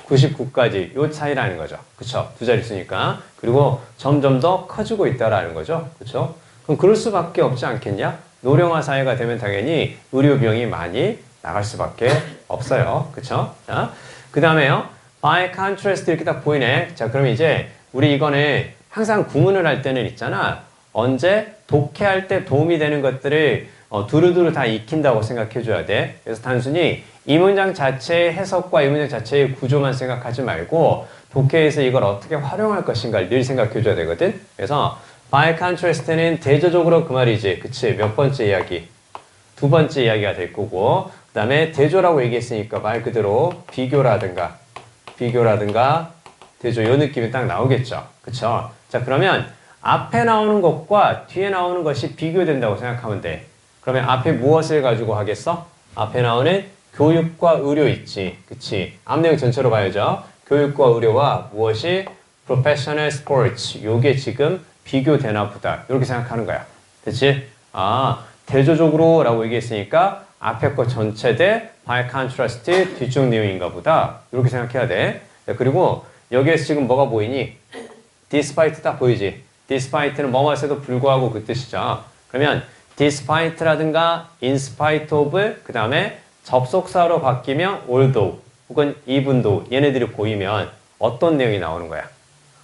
99까지 요 차이라는 거죠. 그쵸? 두 자릿수니까. 그리고 점점 더 커지고 있다라는 거죠. 그쵸? 그럼 그럴 수밖에 없지 않겠냐? 노령화 사회가 되면 당연히 의료 비용이 많이 나갈 수밖에 없어요. 그쵸? 자, 그 다음에요. by contrast 이렇게 딱 보이네. 자, 그럼 이제 우리 이거는 항상 구문을 할 때는 있잖아. 언제 독해할 때 도움이 되는 것들을 두루두루 다 익힌다고 생각해 줘야 돼. 그래서 단순히 이 문장 자체의 해석과 이 문장 자체의 구조만 생각하지 말고 독해에서 이걸 어떻게 활용할 것인가를 늘 생각해 줘야 되거든. 그래서 by contrast는 대조적으로 그 말이지. 그치? 몇 번째 이야기? 두 번째 이야기가 될 거고 그 다음에 대조라고 얘기했으니까 말 그대로 비교라든가 대조 요 느낌이 딱 나오겠죠. 그쵸? 자, 그러면 앞에 나오는 것과 뒤에 나오는 것이 비교된다고 생각하면 돼. 그러면 앞에 무엇을 가지고 하겠어? 앞에 나오는 교육과 의료 있지. 그치? 앞 내용 전체로 봐야죠. 교육과 의료와 무엇이 professional sports. 요게 지금 비교되나 보다. 이렇게 생각하는 거야. 그치? 아, 대조적으로 라고 얘기했으니까 앞에 거 전체 대 by contrast 뒤쪽 내용인가 보다. 이렇게 생각해야 돼. 그리고 여기에서 지금 뭐가 보이니? despite 딱 보이지? despite는 뭐뭐에도 불구하고 그 뜻이죠. 그러면 despite라든가 in spite of 그 다음에 접속사로 바뀌면 although 혹은 even though 얘네들이 보이면 어떤 내용이 나오는 거야?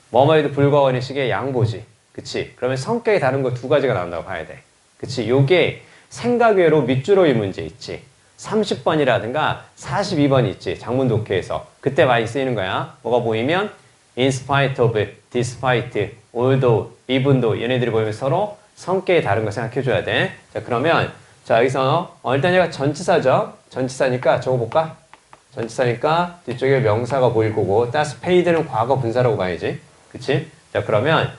뭐뭐에도 불구하고는 식의 양보지. 그치? 그러면 성격이 다른 거 두 가지가 나온다고 봐야 돼. 그치? 요게 생각외로 밑줄어의 문제 있지. 30번이라든가 42번 있지. 장문 독해에서. 그때 많이 쓰이는 거야. 뭐가 보이면 in spite of, despite, although, even though 얘네들이 보이면 서로 성격이 다른 거 생각해 줘야 돼. 자, 그러면 자, 여기서 일단 얘가 전치사죠. 전치사니까 적어볼까? 전치사니까 뒤쪽에 명사가 보일 거고 따라서 paid는 과거 분사라고 봐야지. 그치? 자, 그러면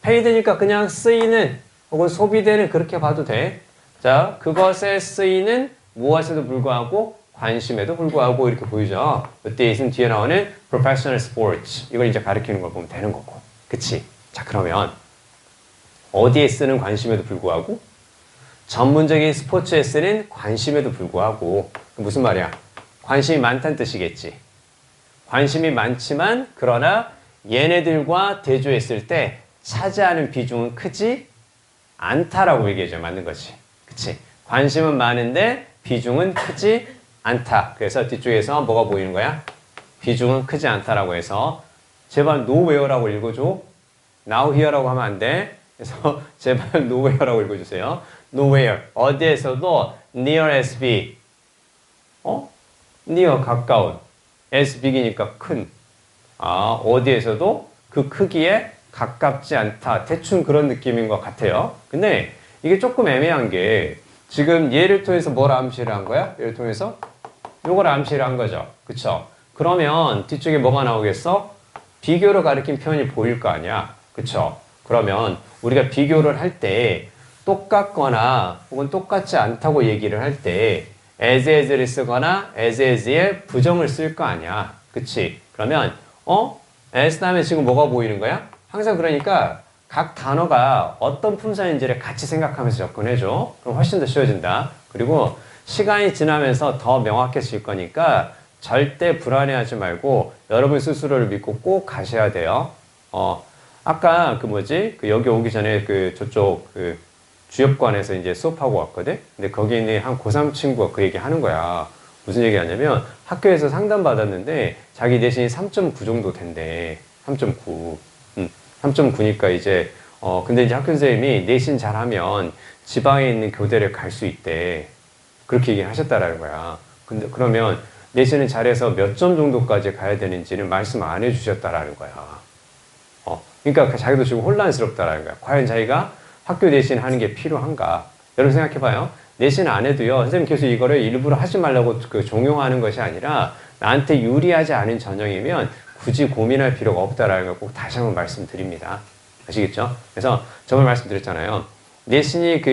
paid니까 그냥 쓰이는 혹은 소비되는 그렇게 봐도 돼. 자, 그것에 쓰이는 무엇에도 불구하고 관심에도 불구하고 이렇게 보이죠. 이때 있으면 뒤에 나오는 professional sports 이걸 이제 가리키는 걸 보면 되는 거고. 그치? 자, 그러면 어디에 쓰는 관심에도 불구하고 전문적인 스포츠에 쓰는 관심에도 불구하고 무슨 말이야? 관심이 많다는 뜻이겠지. 관심이 많지만 그러나 얘네들과 대조했을 때 차지하는 비중은 크지 않다라고 얘기해줘. 맞는 거지. 그치? 관심은 많은데 비중은 크지 않다. 그래서 뒤쪽에서 뭐가 보이는 거야? 비중은 크지 않다라고 해서 제발 nowhere라고 읽어줘. now here라고 하면 안 돼. 그래서 제발 nowhere라고 읽어주세요. nowhere. 어디에서도 near as big. near 가까운. as big이니까 큰. 어디에서도 그 크기에 가깝지 않다. 대충 그런 느낌인 것 같아요. 근데 이게 조금 애매한 게 지금 얘를 통해서 뭘 암시를 한 거야? 얘를 통해서 요걸 암시를 한 거죠. 그쵸? 그러면 뒤쪽에 뭐가 나오겠어? 비교를 가리킨 표현이 보일 거 아니야. 그쵸? 그러면 우리가 비교를 할 때 똑같거나 혹은 똑같지 않다고 얘기를 할 때 as를 쓰거나 as에 부정을 쓸 거 아니야. 그치? 그러면 as 다음에 지금 뭐가 보이는 거야? 항상 그러니까 각 단어가 어떤 품사인지를 같이 생각하면서 접근해줘. 그럼 훨씬 더 쉬워진다. 그리고 시간이 지나면서 더 명확해질 거니까 절대 불안해하지 말고 여러분 스스로를 믿고 꼭 가셔야 돼요. 아까 여기 오기 전에 저쪽 주협관에서 이제 수업하고 왔거든? 근데 거기 있는 한 고3 친구가 그 얘기 하는 거야. 무슨 얘기 하냐면 학교에서 상담 받았는데 자기 내신이 3.9 정도 된대. 3.9. 3.9니까 이제, 근데 이제 학교 선생님이 내신 잘하면 지방에 있는 교대를 갈 수 있대. 그렇게 얘기하셨다라는 거야. 근데 그러면 내신을 잘해서 몇 점 정도까지 가야 되는지는 말씀 안 해주셨다라는 거야. 그러니까 자기도 지금 혼란스럽다라는 거야. 과연 자기가 학교 내신 하는 게 필요한가? 여러분 생각해봐요. 내신 안 해도요, 선생님 계속 이거를 일부러 하지 말라고 종용하는 것이 아니라 나한테 유리하지 않은 전형이면 굳이 고민할 필요가 없다라는 걸 꼭 다시 한번 말씀드립니다. 아시겠죠? 그래서 저번에 말씀드렸잖아요. 내신이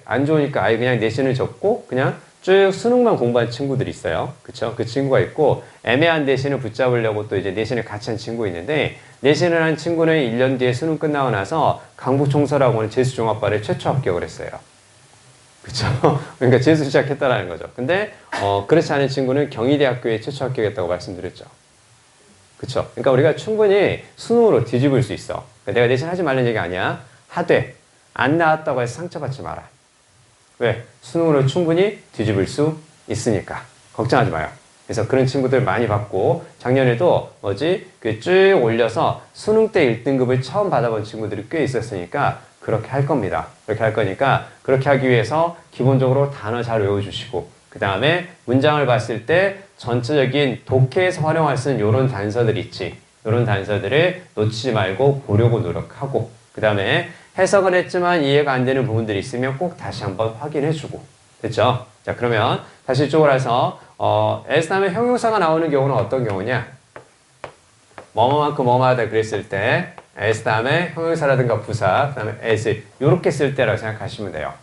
안 좋으니까 아예 그냥 내신을 접고 그냥 쭉 수능만 공부한 친구들이 있어요. 그쵸? 그 친구가 있고 애매한 내신을 붙잡으려고 또 이제 내신을 같이 한 친구 있는데 내신을 한 친구는 1년 뒤에 수능 끝나고 나서 강북총설학원 재수종합반에 최초 합격을 했어요. 그쵸? 그러니까 재수 시작했다라는 거죠. 근데 그렇지 않은 친구는 경희대학교에 최초 합격했다고 말씀드렸죠. 그쵸? 그러니까 우리가 충분히 수능으로 뒤집을 수 있어. 그러니까 내가 내신 하지 말는 얘기 아니야. 하되 안 나왔다고 해서 상처받지 마라. 왜? 수능으로 충분히 뒤집을 수 있으니까. 걱정하지 마요. 그래서 그런 친구들 많이 받고 작년에도 쭉 올려서 수능 때 1등급을 처음 받아본 친구들이 꽤 있었으니까 그렇게 할 겁니다. 그렇게 할 거니까 그렇게 하기 위해서 기본적으로 단어 잘 외워주시고 그 다음에 문장을 봤을 때 전체적인 독해에서 활용할 수 있는 이런 단서들 있지. 이런 단서들을 놓치지 말고 보려고 노력하고 그 다음에 해석은 했지만 이해가 안 되는 부분들이 있으면 꼭 다시 한번 확인해주고 됐죠? 자 그러면 다시 이쪽으로 해서 as 다음에 형용사가 나오는 경우는 어떤 경우냐? 뭐뭐만큼 뭐뭐하다 그랬을 때 as 다음에 형용사라든가 부사 그 다음에 as 이렇게 쓸 때라고 생각하시면 돼요.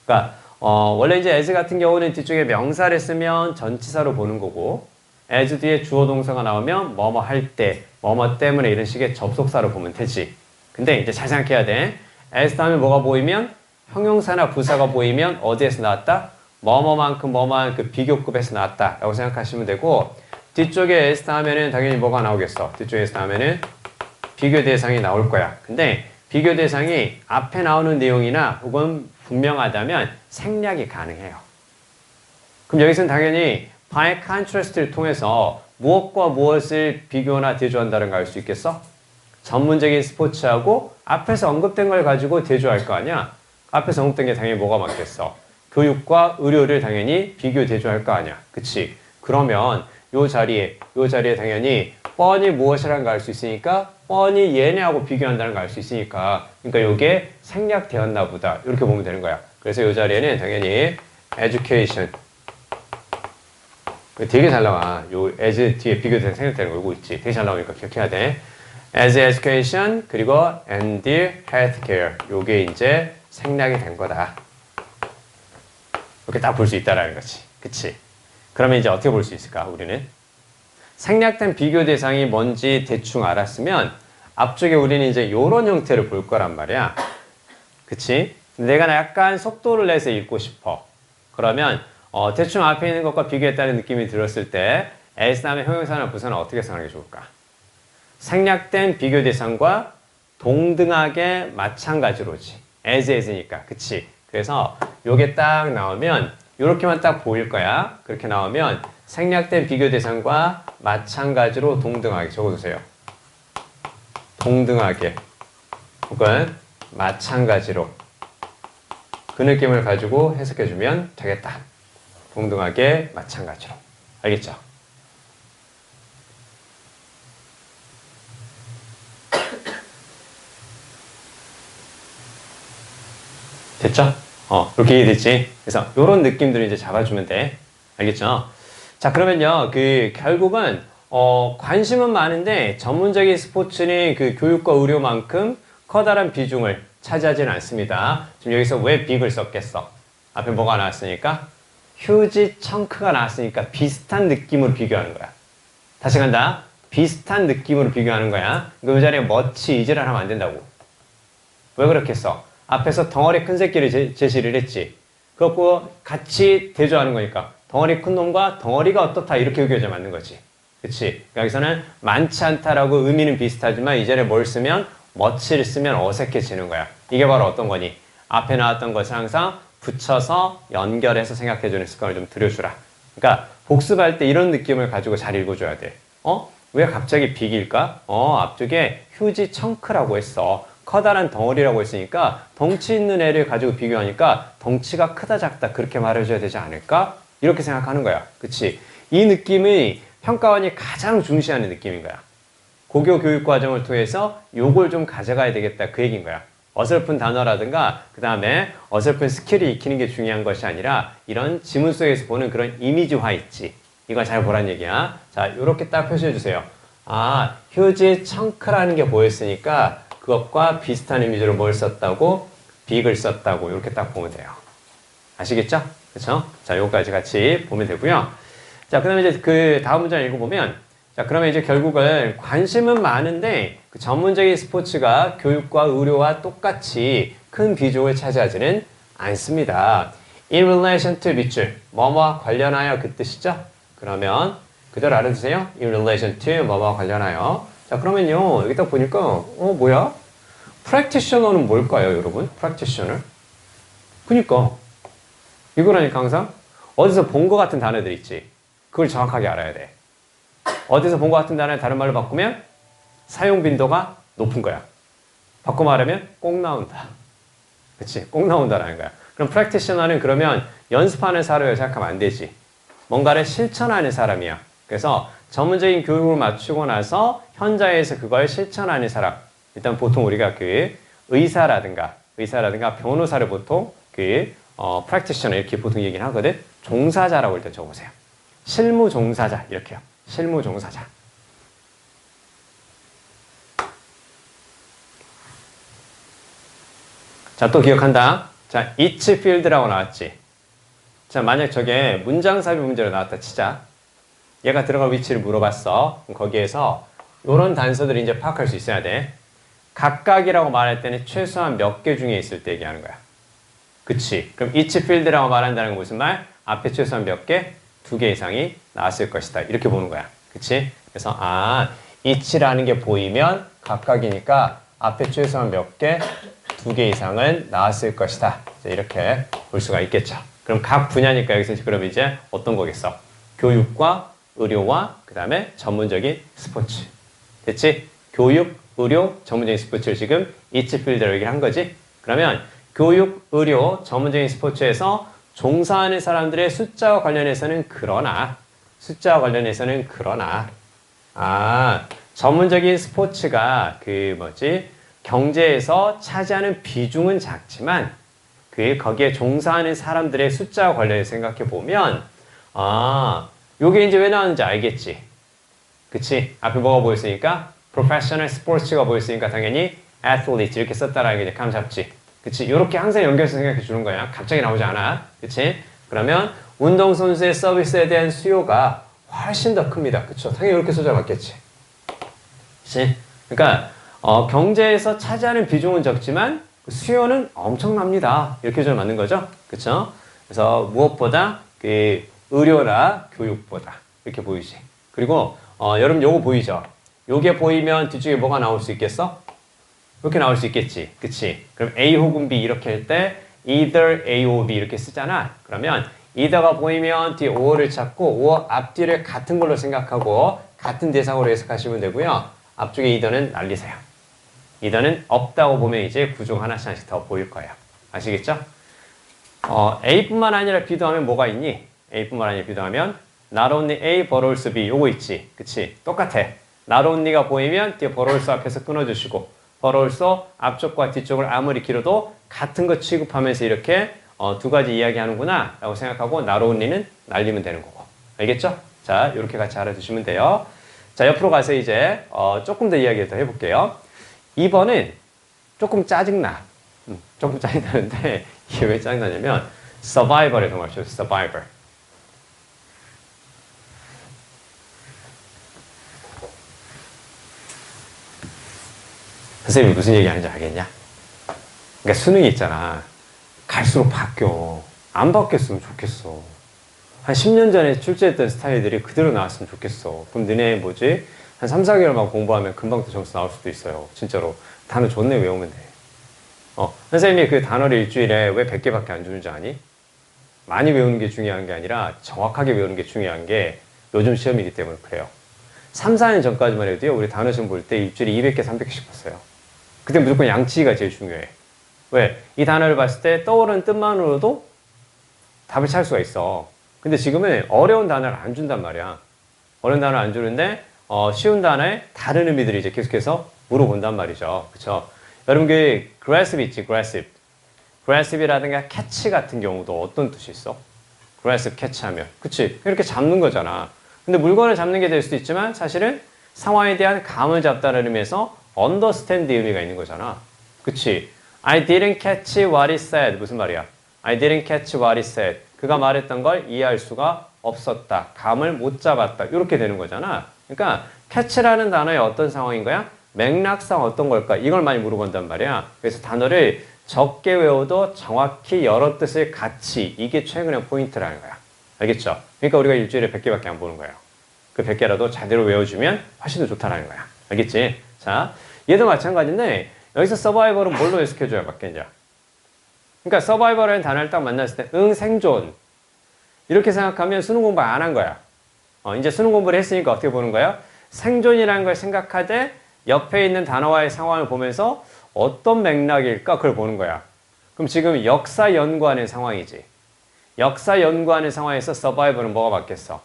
그러니까 원래 이제 as 같은 경우는 뒤쪽에 명사를 쓰면 전치사로 보는 거고 as 뒤에 주어 동사가 나오면 뭐뭐 할 때, 뭐뭐 때문에 이런 식의 접속사로 보면 되지. 근데 이제 잘 생각해야 돼. as 다음에 뭐가 보이면 형용사나 부사가 보이면 어디에서 나왔다? 뭐뭐만큼 뭐뭐한 비교급에서 나왔다 라고 생각하시면 되고 뒤쪽에 as 다음에는 당연히 뭐가 나오겠어? 뒤쪽에 as 다음에는 비교 대상이 나올 거야. 근데 비교 대상이 앞에 나오는 내용이나 혹은 분명하다면 생략이 가능해요. 그럼 여기서는 당연히 by contrast를 통해서 무엇과 무엇을 비교나 대조한다는 걸 알 수 있겠어? 전문적인 스포츠하고 앞에서 언급된 걸 가지고 대조할 거 아니야? 앞에서 언급된 게 당연히 뭐가 맞겠어? 교육과 의료를 당연히 비교 대조할 거 아니야? 그치? 그러면 요 자리에 당연히 뻔히 무엇이라는 걸 알 수 있으니까 뻔히 얘네하고 비교한다는 걸 알 수 있으니까 그러니까 요게 생략되었나 보다 이렇게 보면 되는 거야. 그래서 요 자리에는 당연히 education 되게 잘 나와. 요 as 뒤에 비교 대상 생략되는 거 이거 있지. 되게 잘 나오니까 기억해야 돼. as education 그리고 and healthcare 요게 이제 생략이 된 거다. 이렇게 딱 볼 수 있다라는 거지. 그치? 그러면 이제 어떻게 볼 수 있을까 우리는? 생략된 비교 대상이 뭔지 대충 알았으면 앞쪽에 우리는 이제 요런 형태를 볼 거란 말이야. 그치? 내가 약간 속도를 내서 읽고 싶어. 그러면 대충 앞에 있는 것과 비교했다는 느낌이 들었을 때 as 다음에 형용사나 부사는 어떻게 생각하는 게 좋을까? 생략된 비교 대상과 동등하게 마찬가지로지. as니까. 그치? 그래서 요게 딱 나오면 요렇게만 딱 보일 거야. 그렇게 나오면 생략된 비교 대상과 마찬가지로 동등하게 적어두세요. 동등하게 혹은 마찬가지로 그 느낌을 가지고 해석해주면 되겠다. 동등하게 마찬가지로. 알겠죠? 됐죠? 이렇게 이해됐지? 그래서 이런 느낌들을 이제 잡아주면 돼. 알겠죠? 자, 그러면요, 결국은, 관심은 많은데, 전문적인 스포츠는 교육과 의료만큼 커다란 비중을 차지하지는 않습니다. 지금 여기서 왜 빅을 썼겠어? 앞에 뭐가 나왔으니까? 휴지 청크가 나왔으니까 비슷한 느낌으로 비교하는 거야. 다시 간다. 비슷한 느낌으로 비교하는 거야. 이 자리에 much is를 하면 안 된다고. 왜 그렇게 써? 앞에서 덩어리 큰 새끼를 제시를 했지. 그렇고 같이 대조하는 거니까 덩어리 큰 놈과 덩어리가 어떻다 이렇게 여겨져 맞는 거지. 그치? 여기서는 많지 않다라고 의미는 비슷하지만 이 자리에 뭘 쓰면 much를 쓰면 어색해지는 거야. 이게 바로 어떤 거니? 앞에 나왔던 것을 항상 붙여서 연결해서 생각해주는 습관을 좀 들여주라. 그러니까 복습할 때 이런 느낌을 가지고 잘 읽어줘야 돼. 왜 갑자기 빅일까? 앞쪽에 휴지 청크라고 했어. 커다란 덩어리라고 했으니까 덩치 있는 애를 가지고 비교하니까 덩치가 크다 작다 그렇게 말해줘야 되지 않을까? 이렇게 생각하는 거야. 그치? 이 느낌이 평가원이 가장 중시하는 느낌인 거야. 고교 교육 과정을 통해서 요걸 좀 가져가야 되겠다 그 얘기인 거야. 어설픈 단어라든가 그 다음에 어설픈 스킬을 익히는 게 중요한 것이 아니라 이런 지문 속에서 보는 그런 이미지화 있지. 이거 잘 보란 얘기야. 자, 요렇게 딱 표시해 주세요. 휴지 청크라는 게 보였으니까 그것과 비슷한 이미지로 뭘 썼다고? 빅을 썼다고 이렇게 딱 보면 돼요. 아시겠죠? 그쵸? 자, 요거까지 같이 보면 되고요. 자, 그 다음에 이제 그 다음 문장을 읽어보면 자, 그러면 이제 결국은 관심은 많은데 그 전문적인 스포츠가 교육과 의료와 똑같이 큰 비중을 차지하지는 않습니다. In relation to 밑줄, 뭐뭐와 관련하여 그 뜻이죠? 그러면 그대로 알아두세요. In relation to 뭐뭐와 관련하여. 자, 그러면요. 여기 딱 보니까 뭐야? practitioner는 뭘까요, 여러분? practitioner? 그니까 이거라니까 항상 어디서 본 것 같은 단어들 있지. 그걸 정확하게 알아야 돼. 어디서 본 것 같은 단어를 다른 말로 바꾸면 사용 빈도가 높은 거야. 바꿔 말하면 꼭 나온다. 그치? 꼭 나온다라는 거야. 그럼 practitioner는 그러면 연습하는 사람이라고 생각하면 안 되지. 뭔가를 실천하는 사람이야. 그래서 전문적인 교육을 마치고 나서 현장에서 그걸 실천하는 사람. 일단 보통 우리가 그 의사라든가 변호사를 보통 practitioner 이렇게 보통 얘기를 하거든. 종사자라고 일단 적어보세요. 실무 종사자 이렇게요. 실무 종사자. 자, 또 기억한다. 자, each field라고 나왔지. 자, 만약 저게 문장 삽입 문제로 나왔다 치자. 얘가 들어갈 위치를 물어봤어. 그럼 거기에서 이런 단서들을 이제 파악할 수 있어야 돼. 각각이라고 말할 때는 최소한 몇 개 중에 있을 때 얘기하는 거야. 그치? 그럼 each field라고 말한다는 건 무슨 말? 앞에 최소한 몇 개? 2개 이상이 나왔을 것이다. 이렇게 보는 거야. 그치? 그래서 each라는 게 보이면 각각이니까 앞에 최소한 몇 개? 2개 이상은 나왔을 것이다. 이렇게 볼 수가 있겠죠. 그럼 각 분야니까 여기서 그럼 이제 어떤 거겠어? 교육과 의료와 그 다음에 전문적인 스포츠. 됐지? 교육, 의료, 전문적인 스포츠를 지금 each field로 얘기를 한 거지? 그러면 교육, 의료, 전문적인 스포츠에서 종사하는 사람들의 숫자와 관련해서는 그러나 전문적인 스포츠가 경제에서 차지하는 비중은 작지만 거기에 종사하는 사람들의 숫자와 관련해서 생각해 보면 요게 이제 왜 나왔는지 알겠지? 그치? 앞에 뭐가 보였으니까 professional sports가 보였으니까 당연히 athlete 이렇게 썼다라는 게 이제 감 잡지. 그치? 요렇게 항상 연결해서 생각해 주는 거야. 갑자기 나오지 않아. 그치? 그러면 운동선수의 서비스에 대한 수요가 훨씬 더 큽니다. 그쵸? 당연히 이렇게 소절 맞겠지. 그치? 그러니까 경제에서 차지하는 비중은 적지만 수요는 엄청납니다. 이렇게 좀 맞는 거죠. 그쵸? 그래서 무엇보다 의료나 교육보다 이렇게 보이지. 그리고 여러분 요거 보이죠? 요게 보이면 뒤쪽에 뭐가 나올 수 있겠어? 이렇게 나올 수 있겠지. 그치? 그럼 A 혹은 B 이렇게 할 때 either A or B 이렇게 쓰잖아. 그러면 either가 보이면 뒤에 or를 찾고 or 앞뒤를 같은 걸로 생각하고 같은 대상으로 해석하시면 되고요. 앞쪽에 either는 날리세요. either는 없다고 보면 이제 구종 하나씩 더 보일 거예요. 아시겠죠? A뿐만 아니라 B도 하면 뭐가 있니? A뿐만 아니라 B도 하면 not only A but also B 요거 있지. 그치? 똑같아. not only가 보이면 뒤에 but also 앞에서 끊어주시고 but also 앞쪽과 뒤쪽을 아무리 길어도 같은 거 취급하면서 이렇게 두 가지 이야기하는구나 라고 생각하고 not only는 날리면 되는 거고. 알겠죠? 자, 이렇게 같이 알아두시면 돼요. 자, 옆으로 가서 이제 조금 더 이야기를 더 해볼게요. 2번은 조금 짜증나. 조금 짜증나는데 이게 왜 짜증나냐면 survival에 더 맞춰요. survival. 선생님이 무슨 얘기 하는지 알겠냐? 그러니까 수능이 있잖아. 갈수록 바뀌어. 안 바뀌었으면 좋겠어. 한 10년 전에 출제했던 스타일들이 그대로 나왔으면 좋겠어. 그럼 너네 뭐지? 한 3, 4개월만 공부하면 금방 또 점수 나올 수도 있어요. 진짜로. 단어 좋네 외우면 돼. 선생님이 그 단어를 일주일에 왜 100개밖에 안 주는지 아니? 많이 외우는 게 중요한 게 아니라 정확하게 외우는 게 중요한 게 요즘 시험이기 때문에 그래요. 3, 4년 전까지만 해도요, 우리 단어 시험 볼 때 일주일에 200개, 300개씩 봤어요. 그때 무조건 양치기가 제일 중요해. 왜? 이 단어를 봤을 때 떠오르는 뜻만으로도 답을 찾을 수가 있어. 근데 지금은 어려운 단어를 안 준단 말이야. 어려운 단어를 안 주는데 쉬운 단어에 다른 의미들이 이제 계속해서 물어본단 말이죠. 그쵸? 여러분 그 aggressive 있지, aggressive. aggressive이라든가 catch 같은 경우도 어떤 뜻이 있어? aggressive catch 하면. 그치? 이렇게 잡는 거잖아. 근데 물건을 잡는 게 될 수도 있지만 사실은 상황에 대한 감을 잡다는 의미에서 understand 의미가 있는 거잖아. 그치? I didn't catch what he said. 무슨 말이야? I didn't catch what he said. 그가 말했던 걸 이해할 수가 없었다. 감을 못 잡았다. 이렇게 되는 거잖아. 그러니까 catch라는 단어의 어떤 상황인 거야? 맥락상 어떤 걸까? 이걸 많이 물어본단 말이야. 그래서 단어를 적게 외워도 정확히 여러 뜻을 같이, 이게 최근의 포인트라는 거야. 알겠죠? 그러니까 우리가 일주일에 100개밖에 안 보는 거예요. 그 100개라도 제대로 외워주면 훨씬 더 좋다라는 거야. 알겠지? 자, 얘도 마찬가지인데 여기서 서바이벌은 뭘로 해석해줘야 맞겠냐? 그러니까 서바이벌이라는 단어를 딱 만났을 때 응, 생존. 이렇게 생각하면 수능 공부 안 한 거야. 이제 수능 공부를 했으니까 어떻게 보는 거야? 생존이라는 걸 생각하되 옆에 있는 단어와의 상황을 보면서 어떤 맥락일까? 그걸 보는 거야. 그럼 지금 역사 연구하는 상황이지. 역사 연구하는 상황에서 서바이벌은 뭐가 맞겠어?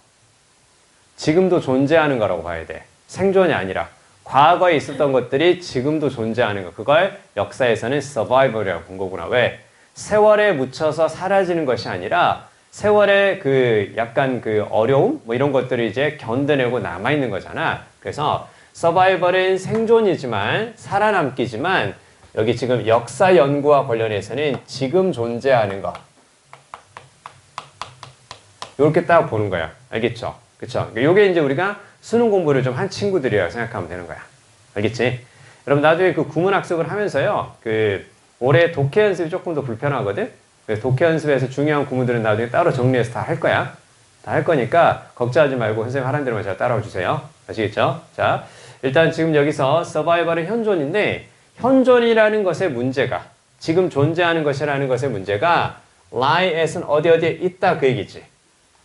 지금도 존재하는 거라고 봐야 돼. 생존이 아니라. 과거에 있었던 것들이 지금도 존재하는 거. 그걸 역사에서는 서바이벌이라고 본 거구나. 왜? 세월에 묻혀서 사라지는 것이 아니라 세월의 그 약간 그 어려움? 뭐 이런 것들이 이제 견뎌내고 남아있는 거잖아. 그래서 서바이벌은 생존이지만 살아남기지만 여기 지금 역사 연구와 관련해서는 지금 존재하는 거. 이렇게 딱 보는 거야. 알겠죠? 그쵸? 요게 이제 우리가 수능 공부를 좀 한 친구들이라고 생각하면 되는 거야. 알겠지? 여러분 나중에 그 구문 학습을 하면서요. 그 올해 독해 연습이 조금 더 불편하거든? 그래서 독해 연습에서 중요한 구문들은 나중에 따로 정리해서 다 할 거야. 다 할 거니까 걱정하지 말고 선생님 하라는 대로만 잘 따라와 주세요. 아시겠죠? 자, 일단 지금 여기서 서바이벌은 현존인데 현존이라는 것의 문제가 지금 존재하는 것이라는 것의 문제가 lie as는 어디에 있다 그 얘기지.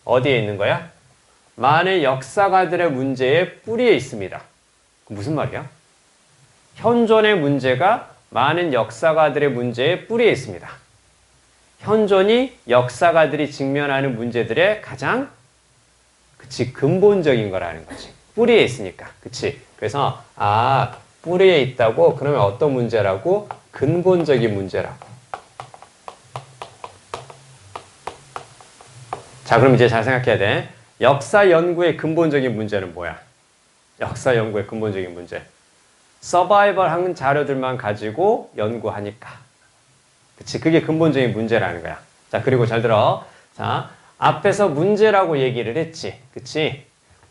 어디에 있는 거야? 많은 역사가들의 문제의 뿌리에 있습니다. 무슨 말이야? 현존의 문제가 많은 역사가들의 문제의 뿌리에 있습니다. 현존이 역사가들이 직면하는 문제들의 가장 근본적인 거라는 거지. 뿌리에 있으니까. 그치? 그래서 뿌리에 있다고? 그러면 어떤 문제라고? 근본적인 문제라고. 자, 그럼 이제 잘 생각해야 돼. 역사 연구의 근본적인 문제는 뭐야? 역사 연구의 근본적인 문제. 서바이벌 한 자료들만 가지고 연구하니까. 그치? 그게 근본적인 문제라는 거야. 자, 그리고 잘 들어. 자, 앞에서 문제라고 얘기를 했지. 그치?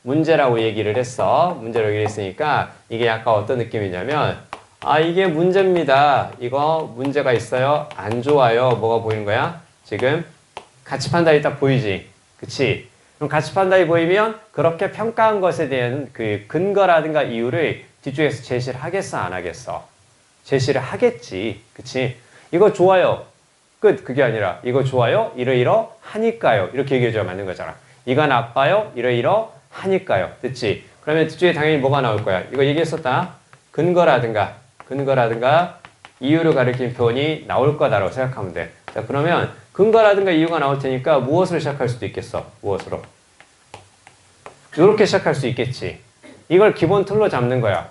문제라고 얘기를 했어. 문제라고 얘기를 했으니까 이게 약간 어떤 느낌이냐면 이게 문제입니다. 이거 문제가 있어요. 안 좋아요. 뭐가 보이는 거야? 지금 가치 판단이 딱 보이지? 그치? 그럼 가치 판단이 보이면 그렇게 평가한 것에 대한 그 근거라든가 이유를 뒤쪽에서 제시를 하겠어, 안 하겠어? 제시를 하겠지. 그치? 이거 좋아요. 끝. 그게 아니라 이거 좋아요. 이러이러 하니까요. 이렇게 얘기해줘야 맞는 거잖아. 이거 나빠요. 이러이러 하니까요. 됐지? 그러면 뒤쪽에 당연히 뭐가 나올 거야? 이거 얘기했었다. 근거라든가 이유를 가리킨 표현이 나올 거다라고 생각하면 돼. 자, 그러면 근거라든가 이유가 나올 테니까 무엇으로 시작할 수도 있겠어? 무엇으로? 이렇게 시작할 수 있겠지. 이걸 기본 틀로 잡는 거야.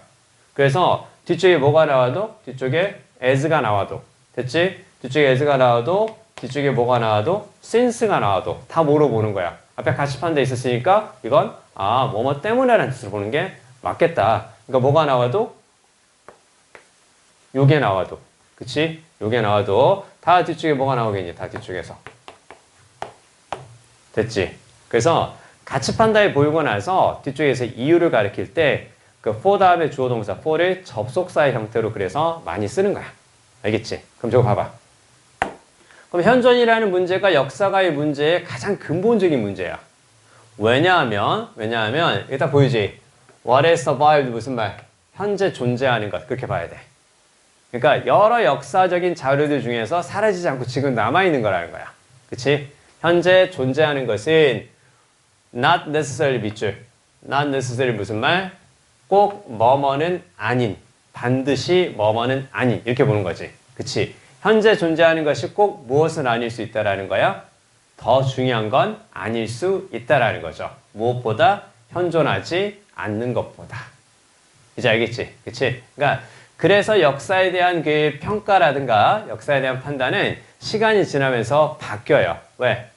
그래서 뒤쪽에 뭐가 나와도 뒤쪽에 as가 나와도 됐지? 뒤쪽에 as가 나와도 뒤쪽에 뭐가 나와도 since가 나와도 다 물어보는 거야. 앞에 가치 판단이 있었으니까 이건 뭐뭐 때문에라는 뜻으로 보는 게 맞겠다. 그러니까 뭐가 나와도 요게 나와도 그치? 요게 나와도 다 뒤쪽에 뭐가 나오겠니? 다 뒤쪽에서. 됐지? 그래서 같이 판다에 보이고 나서 뒤쪽에서 이유를 가리킬 때 그 for 다음에 주어 동사 for를 접속사의 형태로 그래서 많이 쓰는 거야. 알겠지? 그럼 저거 봐봐. 그럼 현존이라는 문제가 역사가의 문제의 가장 근본적인 문제야. 왜냐하면 일단 보이지? What is survived 무슨 말? 현재 존재하는 것. 그렇게 봐야 돼. 그러니까 여러 역사적인 자료들 중에서 사라지지 않고 지금 남아있는 거라는 거야. 그치? 현재 존재하는 것은 not necessarily 밑줄. not necessarily 무슨 말? 꼭 뭐뭐는 아닌. 반드시 뭐뭐는 아닌. 이렇게 보는 거지. 그치? 현재 존재하는 것이 꼭 무엇은 아닐 수 있다라는 거야? 더 중요한 건 아닐 수 있다라는 거죠. 무엇보다 현존하지 않는 것보다. 이제 알겠지? 그치? 그러니까 그래서 역사에 대한 그 평가라든가 역사에 대한 판단은 시간이 지나면서 바뀌어요. 왜?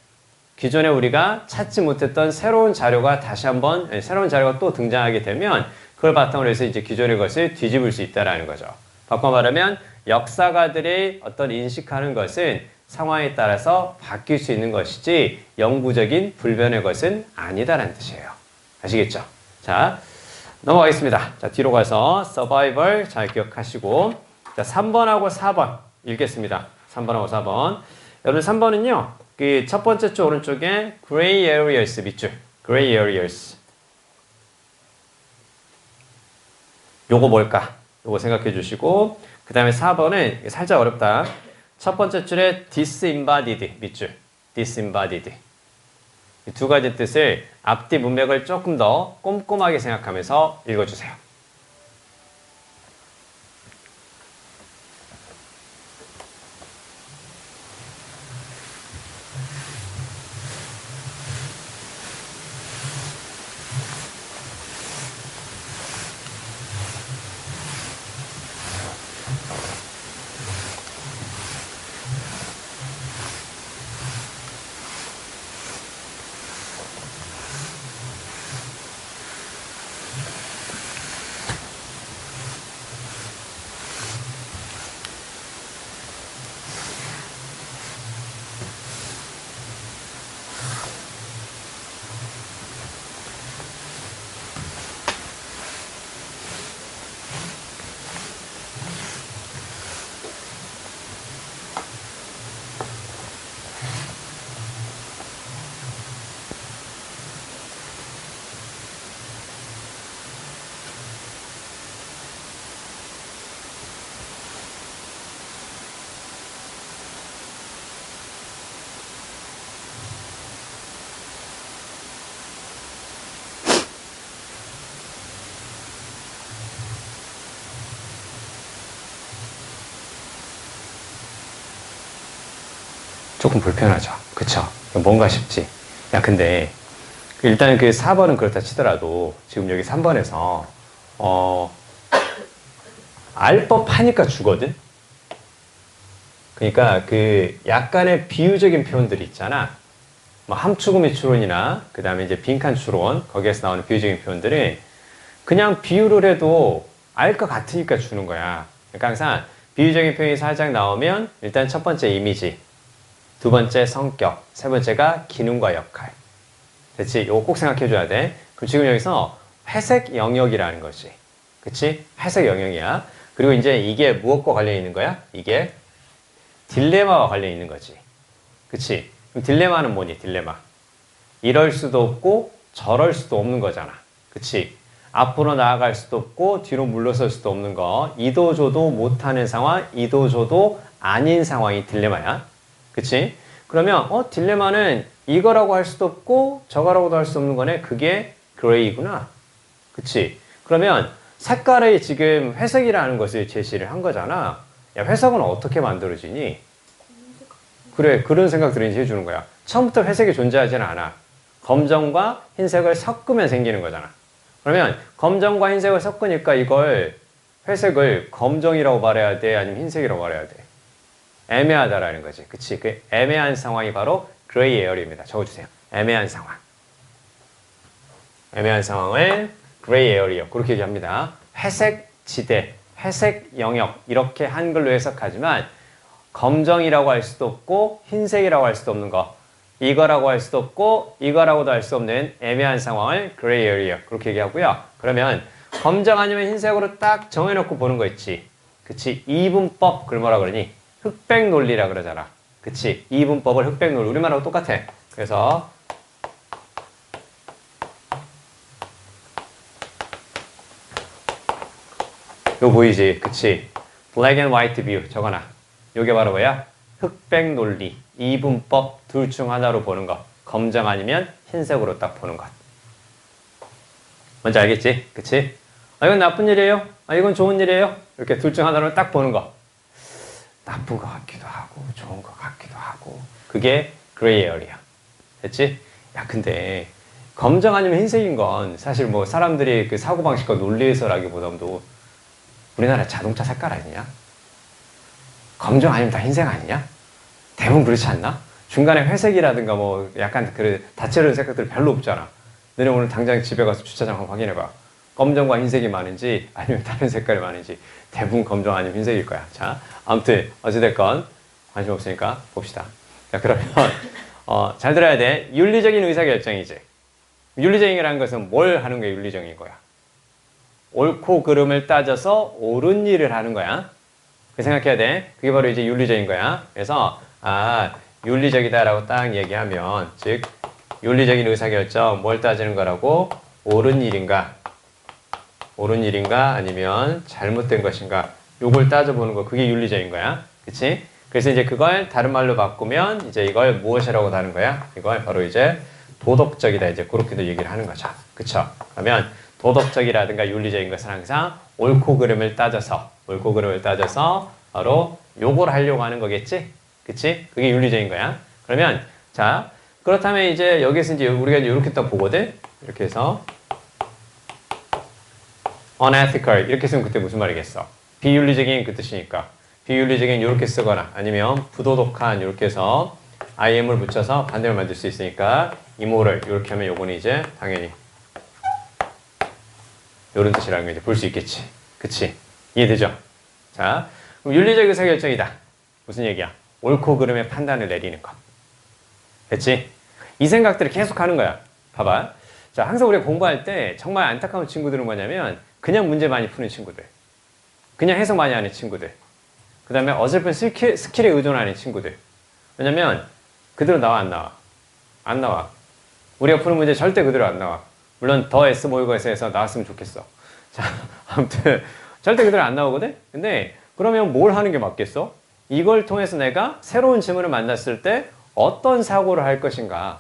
기존에 우리가 찾지 못했던 새로운 자료가 다시 한번 새로운 자료가 또 등장하게 되면 그걸 바탕으로 해서 이제 기존의 것을 뒤집을 수 있다라는 거죠. 바꿔 말하면 역사가들이 어떤 인식하는 것은 상황에 따라서 바뀔 수 있는 것이지 영구적인 불변의 것은 아니다라는 뜻이에요. 아시겠죠? 자, 넘어가겠습니다. 자, 뒤로 가서 survival 잘 기억하시고 자, 3번하고 4번 읽겠습니다. 3번하고 4번. 여러분 3번은요. 그 첫 번째 쪽 오른쪽에 gray areas 밑줄. gray areas. 요거 뭘까? 요거 생각해 주시고 그 다음에 4번은 살짝 어렵다. 첫 번째 줄에 disembodied 밑줄. disembodied. 이 두 가지 뜻을 앞뒤 문맥을 조금 더 꼼꼼하게 생각하면서 읽어주세요. 조금 불편하죠. 그쵸? 뭔가 싶지? 야, 근데, 일단 그 4번은 그렇다 치더라도, 지금 여기 3번에서, 알 법하니까 주거든? 그러니까 그 약간의 비유적인 표현들이 있잖아. 뭐 함축음의 추론이나, 그 다음에 이제 빈칸 추론, 거기에서 나오는 비유적인 표현들은 그냥 비유를 해도 알 것 같으니까 주는 거야. 그러니까 항상 비유적인 표현이 살짝 나오면 일단 첫 번째 이미지, 두 번째 성격, 세 번째가 기능과 역할. 됐지? 이거 꼭 생각해 줘야 돼. 그럼 지금 여기서 회색 영역이라는 거지. 그치? 회색 영역이야. 그리고 이제 이게 무엇과 관련 있는 거야? 이게 딜레마와 관련 있는 거지. 그치? 그럼 딜레마는 뭐니? 딜레마. 이럴 수도 없고 저럴 수도 없는 거잖아. 그치? 앞으로 나아갈 수도 없고 뒤로 물러설 수도 없는 거. 이도저도 못하는 상황, 이도저도 아닌 상황이 딜레마야. 그치? 그러면 딜레마는 이거라고 할 수도 없고 저거라고도 할 수 없는 거네. 그게 그레이구나. 그치? 그러면 색깔의 지금 회색이라는 것을 제시를 한 거잖아. 야, 회색은 어떻게 만들어지니? 그래, 그런 생각들을 이제 해주는 거야. 처음부터 회색이 존재하지는 않아. 검정과 흰색을 섞으면 생기는 거잖아. 그러면 검정과 흰색을 섞으니까 이걸 회색을 검정이라고 말해야 돼? 아니면 흰색이라고 말해야 돼? 애매하다라는 거지. 그치? 그 애매한 상황이 바로 그레이 에어리입니다. 적어주세요. 애매한 상황. 애매한 상황을 그레이 에어리요. 그렇게 얘기합니다. 회색 지대, 회색 영역 이렇게 한글로 해석하지만 검정이라고 할 수도 없고 흰색이라고 할 수도 없는 거 이거라고 할 수도 없고 이거라고도 할 수 없는 애매한 상황을 gray area 그렇게 얘기하고요. 그러면 검정 아니면 흰색으로 딱 정해놓고 보는 거 있지. 그치? 이분법 그걸 뭐라 그러니? 흑백 논리라 그러잖아. 그치? 이분법을 흑백 논리 우리말하고 똑같아. 그래서 요 보이지? 그치? black and white view 적어놔. 요게 바로 뭐야? 흑백 논리, 이분법 둘 중 하나로 보는 것. 검정 아니면 흰색으로 딱 보는 것. 뭔지 알겠지? 그치? 아, 이건 나쁜 일이에요? 아, 이건 좋은 일이에요? 이렇게 둘 중 하나로 딱 보는 것. 나쁜 것 같기도 하고, 좋은 것 같기도 하고. 그게 그레이 에어리야. 됐지? 야, 근데 검정 아니면 흰색인 건 사실 뭐 사람들이 그 사고방식과 논리에서라기보다도 우리나라 자동차 색깔 아니냐? 검정 아니면 다 흰색 아니냐? 대부분 그렇지 않나? 중간에 회색이라든가 뭐 약간 그 다채로운 색깔들 별로 없잖아. 너네 오늘 당장 집에 가서 주차장 한번 확인해봐. 검정과 흰색이 많은지 아니면 다른 색깔이 많은지 대부분 검정 아니면 흰색일 거야. 자, 아무튼 어찌됐건 관심 없으니까 봅시다. 자, 그러면 잘 들어야 돼. 윤리적인 의사결정이지. 윤리적이라는 것은 뭘 하는 게 윤리적인 거야? 옳고 그름을 따져서 옳은 일을 하는 거야. 그 생각해야 돼. 그게 바로 이제 윤리적인 거야. 그래서 윤리적이다라고 딱 얘기하면 즉 윤리적인 의사결정 뭘 따지는 거라고? 옳은 일인가? 옳은 일인가? 아니면 잘못된 것인가? 요걸 따져보는 거 그게 윤리적인 거야. 그치? 그래서 이제 그걸 다른 말로 바꾸면 이제 이걸 무엇이라고 다른 거야? 이걸 바로 이제 도덕적이다. 이제 그렇게도 얘기를 하는 거죠. 그쵸? 그러면 도덕적이라든가 윤리적인 것은 항상 옳고 그름을 따져서 바로 요걸 하려고 하는 거겠지? 그치? 그게 윤리적인 거야. 그러면 자 그렇다면 이제 여기서 이제 우리가 이제 이렇게 딱 보거든. 이렇게 해서 unethical 이렇게 쓰면 그때 무슨 말이겠어? 비윤리적인 그 뜻이니까 비윤리적인 이렇게 쓰거나 아니면 부도덕한 이렇게 해서 im을 붙여서 반대로 만들 수 있으니까 immoral 이렇게 하면 요거는 이제 당연히 이런 뜻이라는 걸 이제 볼 수 있겠지. 그치? 이해되죠? 자, 그럼 윤리적 의사결정이다. 무슨 얘기야? 옳고 그름의 판단을 내리는 것. 됐지? 이 생각들을 계속 하는 거야. 봐봐. 자, 항상 우리가 공부할 때 정말 안타까운 친구들은 뭐냐면 그냥 문제 많이 푸는 친구들. 그냥 해석 많이 하는 친구들. 그 다음에 어설픈 스킬에 의존하는 친구들. 왜냐면 그대로 나와 안 나와? 안 나와. 우리가 푸는 문제 절대 그대로 안 나와. 물론 더 S 모의고사에서 나왔으면 좋겠어. 자, 아무튼 절대 그대로 안 나오거든? 근데 그러면 뭘 하는 게 맞겠어? 이걸 통해서 내가 새로운 질문을 만났을 때 어떤 사고를 할 것인가?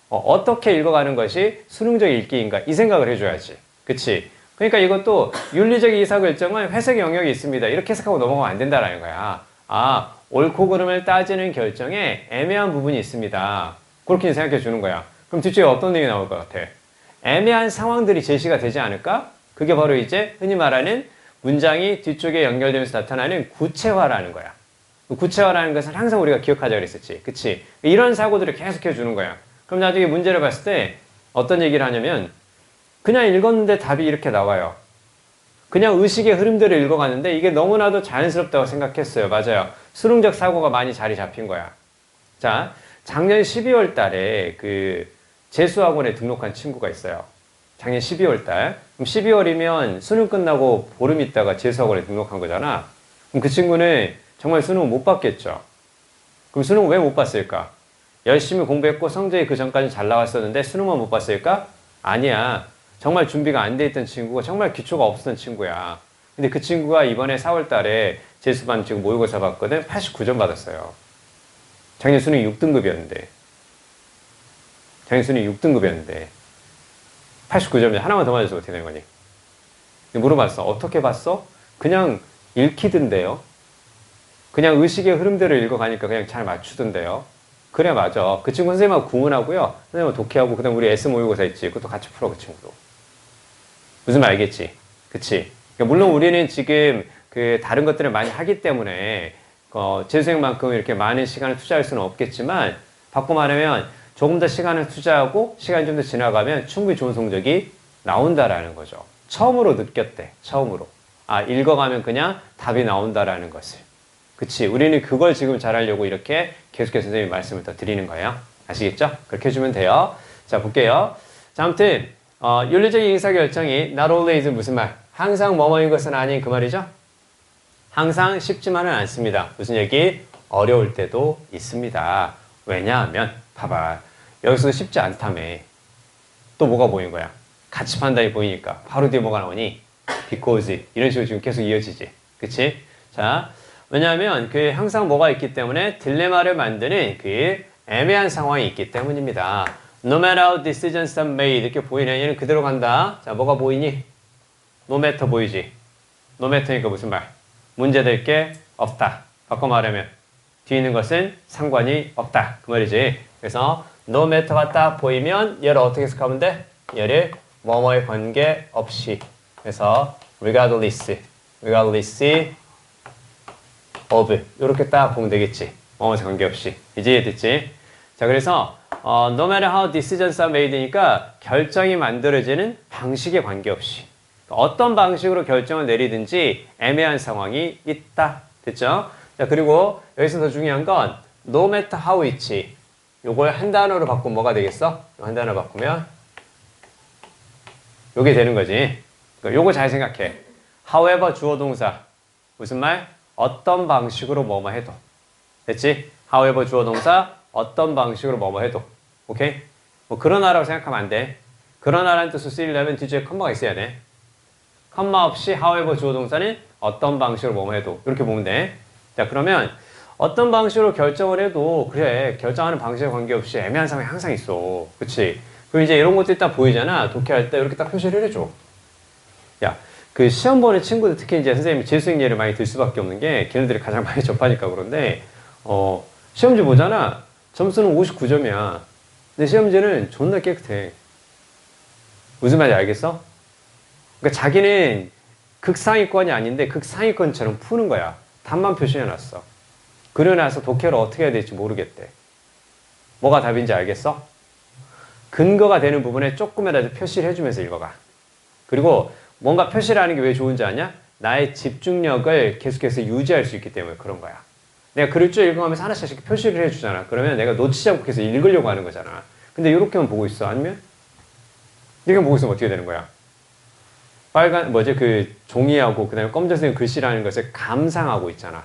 어떻게 읽어가는 것이 수능적 읽기인가? 이 생각을 해줘야지. 그치? 그러니까 이것도 윤리적 의사결정은 회색 영역이 있습니다. 이렇게 해석하고 넘어가면 안 된다라는 거야. 옳고 그름을 따지는 결정에 애매한 부분이 있습니다. 그렇게 생각해 주는 거야. 그럼 뒤쪽에 어떤 얘기 나올 것 같아? 애매한 상황들이 제시가 되지 않을까? 그게 바로 이제 흔히 말하는 문장이 뒤쪽에 연결되면서 나타나는 구체화라는 거야. 구체화라는 것은 항상 우리가 기억하자 그랬었지. 그치? 이런 사고들을 계속해 주는 거야. 그럼 나중에 문제를 봤을 때 어떤 얘기를 하냐면 그냥 읽었는데 답이 이렇게 나와요. 그냥 의식의 흐름대로 읽어갔는데 이게 너무나도 자연스럽다고 생각했어요. 맞아요. 수능적 사고가 많이 자리 잡힌 거야. 자, 작년 12월 달에 그 재수학원에 등록한 친구가 있어요. 작년 12월 달. 그럼 12월이면 수능 끝나고 보름 있다가 재수학원에 등록한 거잖아. 그럼 그 친구는 정말 수능을 못 봤겠죠. 그럼 수능을 왜 못 봤을까? 열심히 공부했고 성적이 그 전까지 잘 나왔었는데 수능만 못 봤을까? 아니야. 정말 준비가 안 돼 있던 친구고 정말 기초가 없었던 친구야. 근데 그 친구가 이번에 4월 달에 재수반 지금 모의고사 봤거든. 89점 받았어요. 작년 수능 6등급이었는데. 작년 수능 6등급이었는데. 89점이 하나만 더 맞아서 어떻게 된 거니? 물어봤어. 어떻게 봤어? 그냥 읽히던데요. 그냥 의식의 흐름대로 읽어가니까 그냥 잘 맞추던데요. 그래, 맞아. 그 친구 선생님하고 구문하고요. 선생님하고 독해하고, 그 다음 우리 S 모의고사 있지. 그것도 같이 풀어, 그 친구도. 무슨 말 알겠지? 그치? 그러니까 물론 우리는 지금 그 다른 것들을 많이 하기 때문에, 재수생만큼 이렇게 많은 시간을 투자할 수는 없겠지만, 바꿔 말하면 조금 더 시간을 투자하고, 시간이 좀 더 지나가면 충분히 좋은 성적이 나온다라는 거죠. 처음으로 느꼈대. 처음으로. 읽어가면 그냥 답이 나온다라는 것을. 그치? 우리는 그걸 지금 잘하려고 이렇게 계속해서 선생님이 말씀을 더 드리는 거예요. 아시겠죠? 그렇게 해주면 돼요. 자, 볼게요. 자, 아무튼, 윤리적인 의사결정이 not always 무슨 말? 항상 뭐뭐인 것은 아닌 그 말이죠? 항상 쉽지만은 않습니다. 무슨 얘기? 어려울 때도 있습니다. 왜냐하면, 봐봐. 여기서 쉽지 않다며. 또 뭐가 보이는 거야? 가치 판단이 보이니까. 바로 뒤에 뭐가 나오니? because. 이런 식으로 지금 계속 이어지지. 그치? 자, 왜냐하면 그 항상 뭐가 있기 때문에 딜레마를 만드는 그 애매한 상황이 있기 때문입니다. No matter how decisions are made. 이렇게 보이네. 얘는 그대로 간다. 자, 뭐가 보이니? No matter 보이지? No matter니까 무슨 말? 문제될 게 없다. 바꿔 말하면 뒤에 있는 것은 상관이 없다. 그 말이지. 그래서 no matter가 딱 보이면 얘를 어떻게 해석하면 돼? 얘를 뭐뭐에 관계없이. 그래서 regardless of 이렇게 딱 보면 되겠지. 뭐뭐에 관계없이. 이제 이해됐지? 자, 그래서 no matter how decisions are made니까 결정이 만들어지는 방식에 관계없이 어떤 방식으로 결정을 내리든지 애매한 상황이 있다. 됐죠? 자, 그리고 여기서 더 중요한 건 no matter how 있지. 요걸 한 단어로 바꾸면 뭐가 되겠어? 한 단어로 바꾸면 요게 되는 거지. 요거 잘 생각해. however 주어 동사 무슨 말? 어떤 방식으로 뭐뭐 해도. 됐지? however 주어 동사 어떤 방식으로 뭐뭐 해도. 오케이? 뭐 그러나라고 생각하면 안 돼. 그러나라는 뜻을 쓰려면 뒤에 컴마가 있어야 돼. 컴마 없이 however 주어 동사는 어떤 방식으로 뭐뭐 해도. 이렇게 보면 돼. 자, 그러면 어떤 방식으로 결정을 해도 그래. 결정하는 방식에 관계없이 애매한 상황이 항상 있어. 그치? 그리고 이제 이런 것도 딱 보이잖아. 독해할 때 이렇게 딱 표시를 해줘. 야, 그 시험 보는 친구들 특히 이제 선생님이 재수생 예를 많이 들 수밖에 없는 게 걔네들이 가장 많이 접하니까 그런데 시험지 보잖아. 점수는 59점이야. 근데 시험지는 존나 깨끗해. 무슨 말인지 알겠어? 그러니까 자기는 극상위권이 아닌데 극상위권처럼 푸는 거야. 답만 표시해놨어. 그러나서 독해를 어떻게 해야 될지 모르겠대. 뭐가 답인지 알겠어? 근거가 되는 부분에 조금이라도 표시를 해주면서 읽어가. 그리고 뭔가 표시를 하는 게 왜 좋은지 아냐? 나의 집중력을 계속해서 유지할 수 있기 때문에 그런 거야. 내가 글을 쭉 읽어가면서 하나씩 표시를 해주잖아. 그러면 내가 놓치지 않고 계속 읽으려고 하는 거잖아. 근데 이렇게만 보고 있어. 아니면? 이렇게 보고 있으면 어떻게 되는 거야? 빨간, 그 종이하고 그 다음에 검정색 글씨라는 것을 감상하고 있잖아.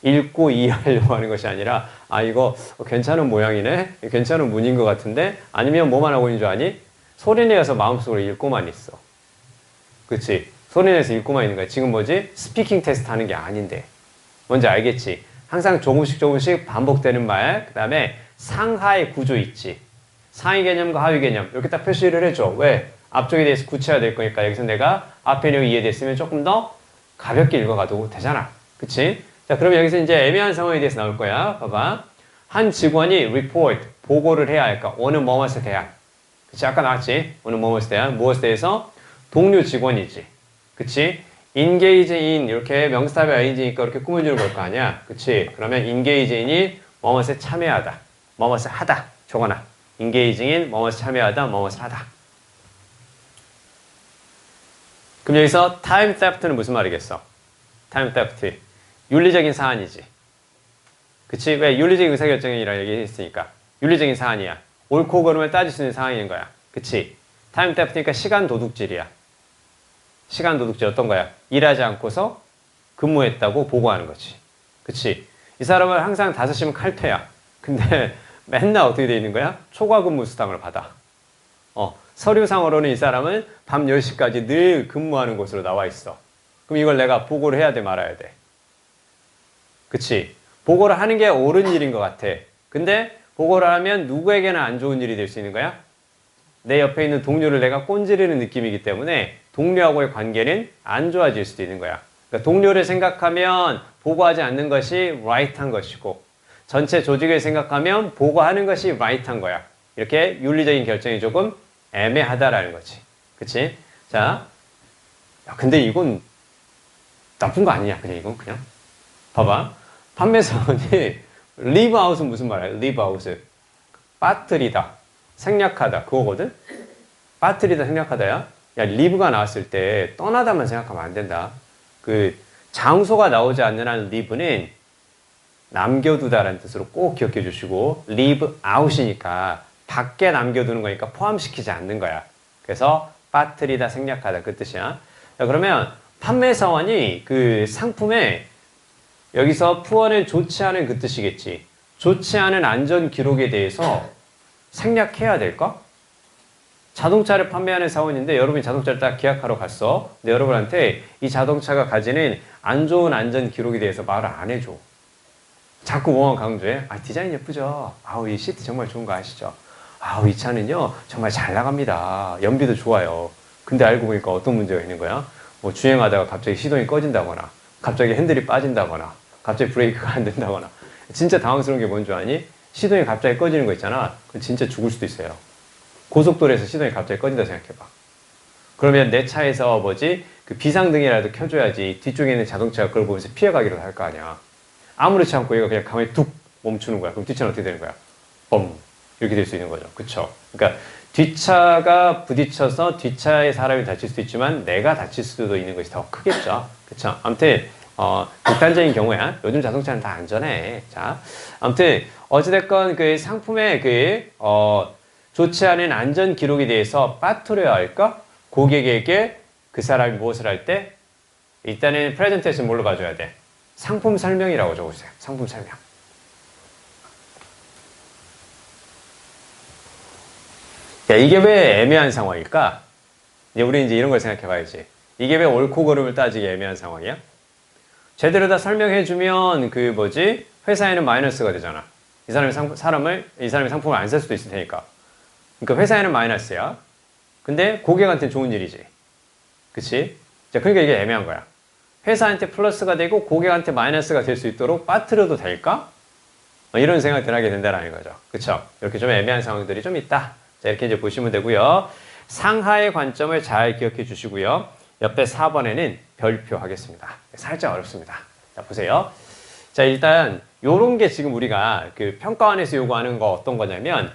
읽고 이해하려고 하는 것이 아니라, 이거 괜찮은 모양이네? 괜찮은 문인 것 같은데? 아니면 뭐만 하고 있는 줄 아니? 소리내어서 마음속으로 읽고만 있어. 그치? 소리내서 읽고만 있는 거야. 지금 스피킹 테스트 하는 게 아닌데. 뭔지 알겠지? 항상 조금씩 반복되는 말, 그 다음에 상하의 구조 있지. 상위 개념과 하위 개념. 이렇게 딱 표시를 해줘. 왜? 앞쪽에 대해서 구체화될 거니까 여기서 내가 앞에 내용이 이해됐으면 조금 더 가볍게 읽어가도 되잖아. 그치? 자, 그러면 여기서 이제 애매한 상황에 대해서 나올 거야. 봐봐. 한 직원이 report, 보고를 해야 할까? 어느 뭐뭇에 대한. 그치? 아까 나왔지? 어느 뭐뭇에 대한. 무엇에 대해서? 동료 직원이지. 그치? engage in, 이렇게 명사답의 ing니까 이렇게 꾸며주는 걸 거 아니야? 그치? 그러면 engage in이 뭐뭇에 참여하다. 뭐뭇을 하다. 적어놔. engaging in, 뭐뭇에 참여하다. 뭐뭇을 하다. 그럼 여기서 time theft는 무슨 말이겠어? time theft. 윤리적인 사안이지. 그치? 왜? 윤리적인 의사결정이라 얘기했으니까. 윤리적인 사안이야. 옳고 그름을 따질 수 있는 상황인 거야. 그치? time theft니까 시간 도둑질이야. 시간 도둑질 어떤 거야? 일하지 않고서 근무했다고 보고하는 거지. 그치? 이 사람은 항상 5시면 칼퇴야. 근데 맨날 어떻게 돼 있는 거야? 초과 근무 수당을 받아. 서류상으로는 이 사람은 밤 10시까지 늘 근무하는 곳으로 나와 있어. 그럼 이걸 내가 보고를 해야 돼, 말아야 돼? 그치? 보고를 하는 게 옳은 일인 것 같아. 근데 보고를 하면 누구에게나 안 좋은 일이 될 수 있는 거야? 내 옆에 있는 동료를 내가 꼰지르는 느낌이기 때문에 동료하고의 관계는 안 좋아질 수도 있는 거야. 그러니까 동료를 생각하면 보고하지 않는 것이 right한 것이고 전체 조직을 생각하면 보고하는 것이 right한 거야. 이렇게 윤리적인 결정이 조금 애매하다라는 거지. 그치? 자, 근데 이건 나쁜 거 아니야. 그냥 이건 그냥. 봐봐. 판매사원이 leave out은 무슨 말이야? leave out. 빠뜨리다. 생략하다. 그거거든? 빠뜨리다, 생략하다야. 야, leave가 나왔을 때 떠나다만 생각하면 안 된다. 그 장소가 나오지 않는 한 live는 남겨두다라는 뜻으로 꼭 기억해 주시고 leave out이니까 밖에 남겨두는 거니까 포함시키지 않는 거야. 그래서 빠뜨리다, 생략하다 그 뜻이야. 자, 그러면 판매사원이 그 상품에 여기서 poor는 좋지 않은 그 뜻이겠지. 좋지 않은 안전 기록에 대해서 생략해야 될까? 자동차를 판매하는 사원인데 여러분이 자동차를 딱 계약하러 갔어. 근데 여러분한테 이 자동차가 가지는 안 좋은 안전 기록에 대해서 말을 안 해줘. 자꾸 뭐만 강조해? 아, 디자인 예쁘죠? 아우, 이 시트 정말 좋은 거 아시죠? 아우, 이 차는요, 정말 잘 나갑니다. 연비도 좋아요. 근데 알고 보니까 어떤 문제가 있는 거야? 뭐 주행하다가 갑자기 시동이 꺼진다거나, 갑자기 핸들이 빠진다거나, 갑자기 브레이크가 안 된다거나. 진짜 당황스러운 게 뭔 줄 아니? 시동이 갑자기 꺼지는 거 있잖아. 그건 진짜 죽을 수도 있어요. 고속도로에서 시동이 갑자기 꺼진다 생각해봐. 그러면 내 차에서 그 비상등이라도 켜줘야지 뒤쪽에 있는 자동차가 그걸 보면서 피해가기로 할 거 아니야. 아무렇지 않고 얘가 그냥 가만히 툭 멈추는 거야. 그럼 뒷차는 어떻게 되는 거야? 뻥. 이렇게 될 수 있는 거죠. 그쵸? 그러니까 뒷차가 부딪혀서 뒷차에 사람이 다칠 수도 있지만 내가 다칠 수도 있는 것이 더 크겠죠. 그쵸? 아무튼 극단적인 경우야. 요즘 자동차는 다 안전해. 자, 아무튼 어찌됐건 그 상품의 좋지 않은 안전 기록에 대해서 빠뜨려야 할까? 고객에게 그 사람이 무엇을 할 때? 일단은 프레젠테이션 뭘로 봐줘야 돼? 상품 설명이라고 적어주세요. 상품 설명. 야, 이게 왜 애매한 상황일까? 우리 이제 이런 걸 생각해 봐야지. 이게 왜 옳고 그름을 따지기 애매한 상황이야? 제대로 다 설명해주면 회사에는 마이너스가 되잖아. 이 사람이 상품을 안 살 수도 있을 테니까. 그러니까 회사에는 마이너스야. 근데 고객한테는 좋은 일이지. 그치? 자, 그러니까 이게 애매한 거야. 회사한테 플러스가 되고 고객한테 마이너스가 될 수 있도록 빠뜨려도 될까? 이런 생각들 하게 된다는 거죠. 그쵸? 이렇게 좀 애매한 상황들이 좀 있다. 자, 이렇게 이제 보시면 되고요. 상하의 관점을 잘 기억해 주시고요. 옆에 4번에는 별표 하겠습니다. 살짝 어렵습니다. 자, 보세요. 자, 일단 요런 게 지금 우리가 그 평가원에서 요구하는 거 어떤 거냐면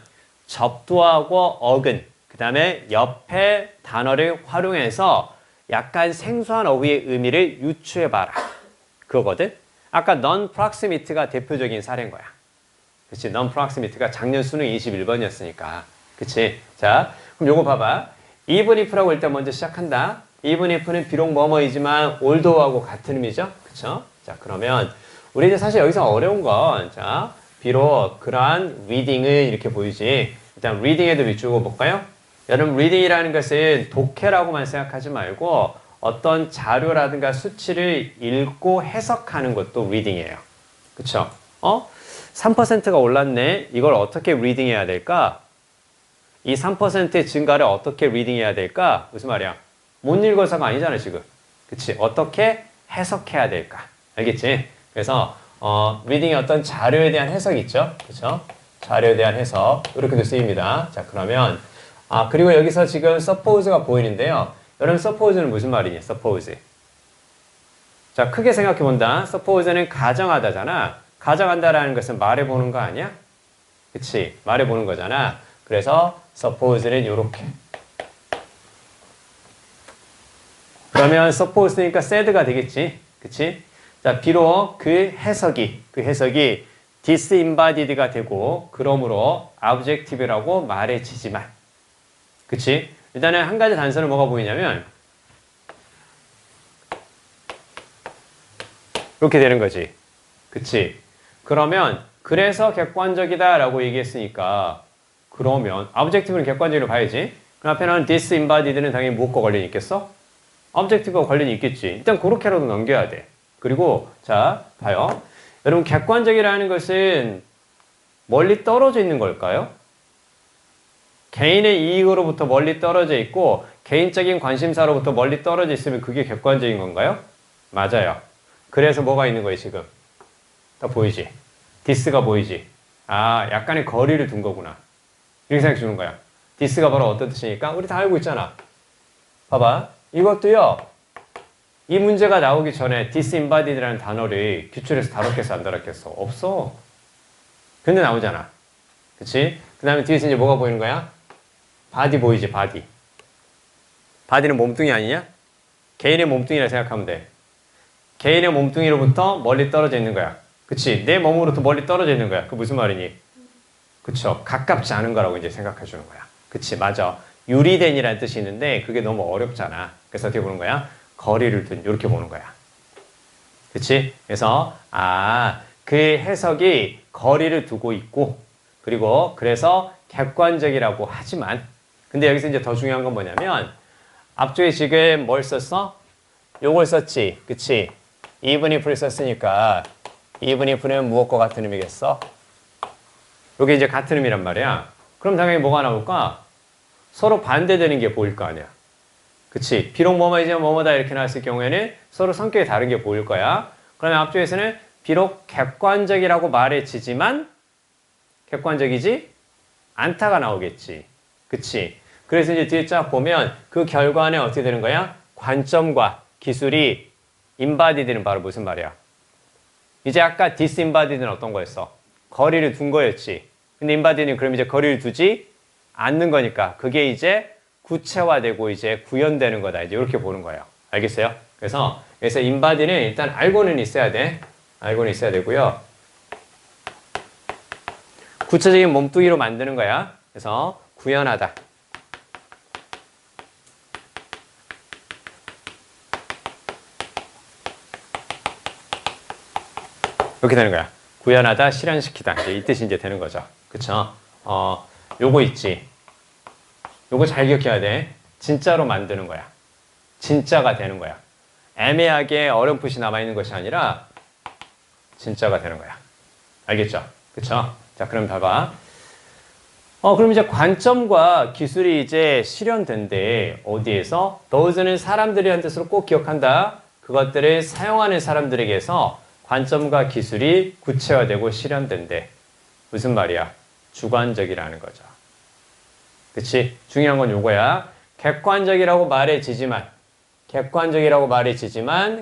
접두하고 어근, 그 다음에 옆에 단어를 활용해서 약간 생소한 어휘의 의미를 유추해봐라. 그거거든? 아까 non-proximity가 대표적인 사례인 거야. 그치? non-proximity가 작년 수능 21번이었으니까. 그치? 자, 그럼 요거 봐봐. even if라고 일단 먼저 시작한다. even if는 비록 뭐뭐이지만 although하고 같은 의미죠? 그쵸? 자, 그러면 우리 이제 사실 여기서 어려운 건, 자, 비록 그러한 reading은 이렇게 보이지. 일단 reading에도 밑줄고 볼까요? 여러분, reading이라는 것은 독해라고만 생각하지 말고 어떤 자료라든가 수치를 읽고 해석하는 것도 reading이에요. 그쵸? 3%가 올랐네. 이걸 어떻게 reading 해야 될까? 이 3%의 증가를 어떻게 reading 해야 될까? 무슨 말이야? 못 읽어서가 아니잖아, 지금. 그치? 어떻게 해석해야 될까? 알겠지? 그래서, reading의 어떤 자료에 대한 해석이 있죠? 그쵸? 자료에 대한 해석. 이렇게도 쓰입니다. 자, 그러면, 그리고 여기서 지금 suppose가 보이는데요. 여러분, suppose는 무슨 말이니? suppose. 자, 크게 생각해 본다. suppose는 가정하다잖아. 가정한다라는 것은 말해보는 거 아니야? 그치? 말해보는 거잖아. 그래서 suppose는 요렇게. 그러면 suppose니까 said가 되겠지. 그치? 자, 비록 그 해석이 disembodied가 되고, 그러므로 objective라고 말해지지만. 그치? 일단은 한 가지 단서는 뭐가 보이냐면, 이렇게 되는 거지. 그치? 그러면, 그래서 객관적이다 라고 얘기했으니까, 그러면, objective는 객관적으로 봐야지. 그 앞에 나온 disembodied는 당연히 무엇과 관련이 있겠어? objective와 관련이 있겠지. 일단 그렇게라도 넘겨야 돼. 그리고, 자, 봐요. 여러분, 객관적이라는 것은 멀리 떨어져 있는 걸까요? 개인의 이익으로부터 멀리 떨어져 있고 개인적인 관심사로부터 멀리 떨어져 있으면 그게 객관적인 건가요? 맞아요. 그래서 뭐가 있는 거예요, 지금? 딱 보이지? 디스가 보이지? 약간의 거리를 둔 거구나. 이렇게 생각해 주는 거야. 디스가 바로 어떤 뜻이니까? 우리 다 알고 있잖아. 봐봐. 이것도요. 이 문제가 나오기 전에 disembodied라는 단어를 규출해서 다뤘겠어, 안 다뤘겠어? 없어. 근데 나오잖아. 그치? 그 다음에 뒤에서 이제 뭐가 보이는 거야? 바디 보이지, 바디. 바디는 몸뚱이 아니냐? 개인의 몸뚱이라 생각하면 돼. 개인의 몸뚱이로부터 멀리 떨어져 있는 거야. 그치? 내 몸으로부터 멀리 떨어져 있는 거야. 그 무슨 말이니? 그쵸? 가깝지 않은 거라고 이제 생각해 주는 거야. 그치? 맞아. 유리된이라는 뜻이 있는데 그게 너무 어렵잖아. 그래서 어떻게 보는 거야? 거리를 둔 이렇게 보는 거야. 그치? 그래서 그 해석이 거리를 두고 있고 그리고 그래서 객관적이라고 하지만 근데 여기서 이제 더 중요한 건 뭐냐면 앞쪽에 지금 뭘 썼어? 요걸 썼지. 그치? even if를 썼으니까 even if는 무엇과 같은 의미겠어? 요게 이제 같은 의미란 말이야. 그럼 당연히 뭐가 나올까? 서로 반대되는 게 보일 거 아니야. 그치? 비록 뭐뭐이지만 뭐뭐다 이렇게 나왔을 경우에는 서로 성격이 다른 게 보일 거야. 그러면 앞쪽에서는 비록 객관적이라고 말해지지만 객관적이지 않다가 나오겠지. 그치? 그래서 이제 뒤에 쫙 보면 그 결과는 어떻게 되는 거야? 관점과 기술이 embodied는 바로 무슨 말이야? 이제 아까 disembodied는 어떤 거였어? 거리를 둔 거였지. 근데 embodied는 그럼 이제 거리를 두지 않는 거니까 그게 이제 구체화되고 이제 구현되는 거다. 이제 이렇게 보는 거예요. 알겠어요? 그래서 embodied는 일단 알고는 있어야 돼. 알고는 있어야 되고요. 구체적인 몸뚱이로 만드는 거야. 그래서 구현하다. 이렇게 되는 거야. 구현하다, 실현시키다. 이제 이 뜻이 이제 되는 거죠. 그쵸? 요거 있지. 요거 잘 기억해야 돼. 진짜로 만드는 거야. 진짜가 되는 거야. 애매하게 어렴풋이 남아있는 것이 아니라 진짜가 되는 거야. 알겠죠? 그쵸? 자, 그럼 봐봐. 그럼 이제 관점과 기술이 이제 실현된대. 어디에서? those는 사람들이라는 뜻으로 꼭 기억한다. 그것들을 사용하는 사람들에게서 관점과 기술이 구체화되고 실현된대. 무슨 말이야? 주관적이라는 거죠. 그치? 중요한 건 요거야. 객관적이라고 말해지지만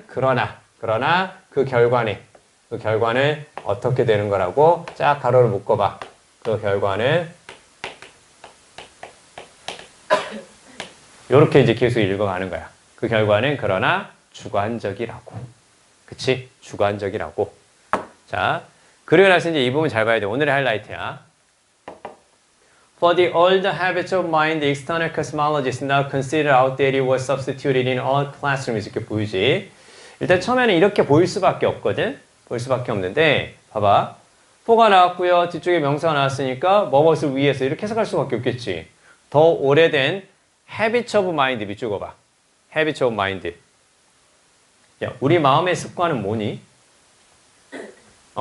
그러나 그 결과는 어떻게 되는 거라고 쫙 가로를 묶어봐. 그 결과는 요렇게 이제 계속 읽어가는 거야. 그 결과는 그러나 주관적이라고. 그치? 주관적이라고. 자, 그리고 나서 이제 이 부분 잘 봐야 돼. 오늘의 하이라이트야. For the old habits of mind, the external cosmology is now considered outdated or substituted in all classrooms. 이렇게 보이지? 일단 처음에는 이렇게 보일 수밖에 없거든? 보일 수밖에 없는데, 봐봐. for가 나왔고요. 뒤쪽에 명사가 나왔으니까 뭐뭇을 위해서 이렇게 해석할 수밖에 없겠지. 더 오래된 habits of mind 밑줄 그어봐. habits of mind. 야, 우리 마음의 습관은 뭐니?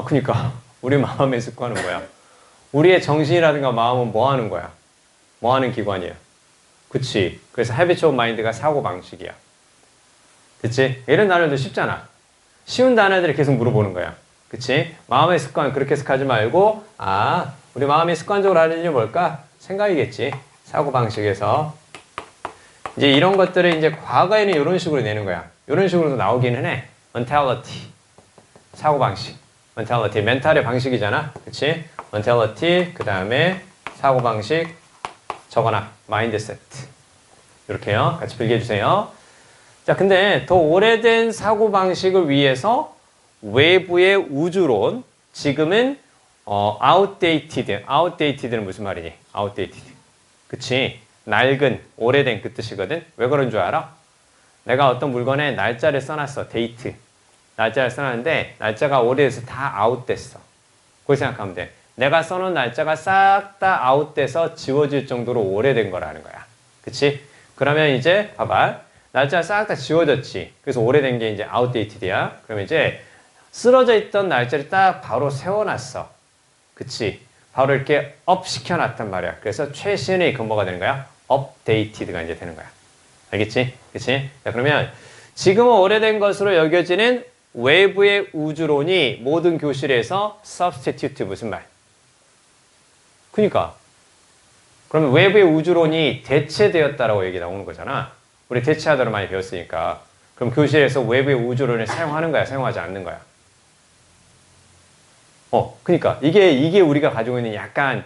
그니까 우리 마음의 습관은 뭐야? 우리의 정신이라든가 마음은 뭐 하는 거야? 뭐 하는 기관이야? 그치? 그래서 habit of mind가 사고방식이야. 그치? 이런 단어도 쉽잖아. 쉬운 단어들을 계속 물어보는 거야. 그치? 마음의 습관 그렇게 해석하지 말고 우리 마음이 습관적으로 하는 일이 뭘까? 생각이겠지. 사고방식에서 이제 이런 것들을 이제 과거에는 이런 식으로 내는 거야. 이런 식으로도 나오기는 해. mentality, 사고방식. mentality, 멘탈의 방식이잖아. 그치? mentality, 그 다음에 사고방식, 적어놔. mindset. 이렇게요. 같이 빌려주세요. 자, 근데 더 오래된 사고방식을 위해서 외부의 우주론, 지금은 outdated. outdated는 무슨 말이니? outdated. 그치? 낡은, 오래된 그 뜻이거든. 왜 그런 줄 알아? 내가 어떤 물건에 날짜를 써놨어. 데이트. 날짜를 써놨는데 날짜가 오래돼서 다 아웃됐어. 그렇게 생각하면 돼. 내가 써놓은 날짜가 싹 다 아웃돼서 지워질 정도로 오래된 거라는 거야. 그치? 그러면 이제 봐봐. 날짜가 싹 다 지워졌지. 그래서 오래된 게 이제 outdated이야. 그러면 이제 쓰러져 있던 날짜를 딱 바로 세워놨어. 그치? 바로 이렇게 업 시켜놨단 말이야. 그래서 최신의 근거가 되는 거야. updated가 이제 되는 거야. 알겠지? 그치? 자, 그러면 지금은 오래된 것으로 여겨지는 외부의 우주론이 모든 교실에서 substitute 무슨 말? 그니까. 그러면 외부의 우주론이 대체되었다라고 얘기 나오는 거잖아. 우리 대체하다로 많이 배웠으니까. 그럼 교실에서 외부의 우주론을 사용하는 거야? 사용하지 않는 거야? 그니까. 이게 우리가 가지고 있는 약간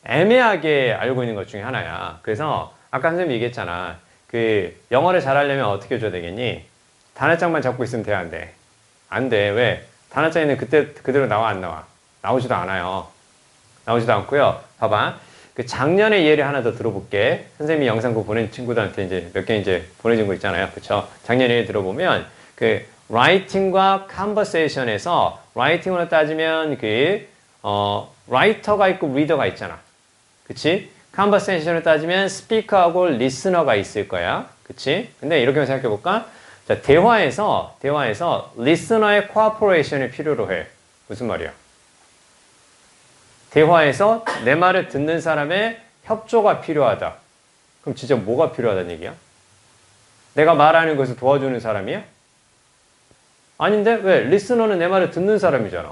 애매하게 알고 있는 것 중에 하나야. 그래서 아까 선생님이 얘기했잖아. 그 영어를 잘하려면 어떻게 해줘야 되겠니? 단어장만 잡고 있으면 돼, 안 돼? 안 돼. 왜? 단어장에는 그때 그대로 나와 안 나와? 나오지도 않아요. 나오지도 않고요. 봐봐. 그 작년의 예를 하나 더 들어볼게. 선생님이 영상 그 보낸 친구들한테 이제 몇 개 이제 보내준 거 있잖아요. 그쵸? 작년의 예를 들어보면 그 writing과 conversation에서 writing으로 따지면 writer가 있고 reader가 있잖아. 그치? conversation으로 따지면 speaker하고 listener가 있을 거야. 그치? 근데 이렇게 생각해 볼까? 자, 대화에서 listener의 cooperation이 필요로 해. 무슨 말이야? 대화에서 내 말을 듣는 사람의 협조가 필요하다. 그럼 진짜 뭐가 필요하다는 얘기야? 내가 말하는 것을 도와주는 사람이야? 아닌데? 왜? 리스너는 내 말을 듣는 사람이잖아.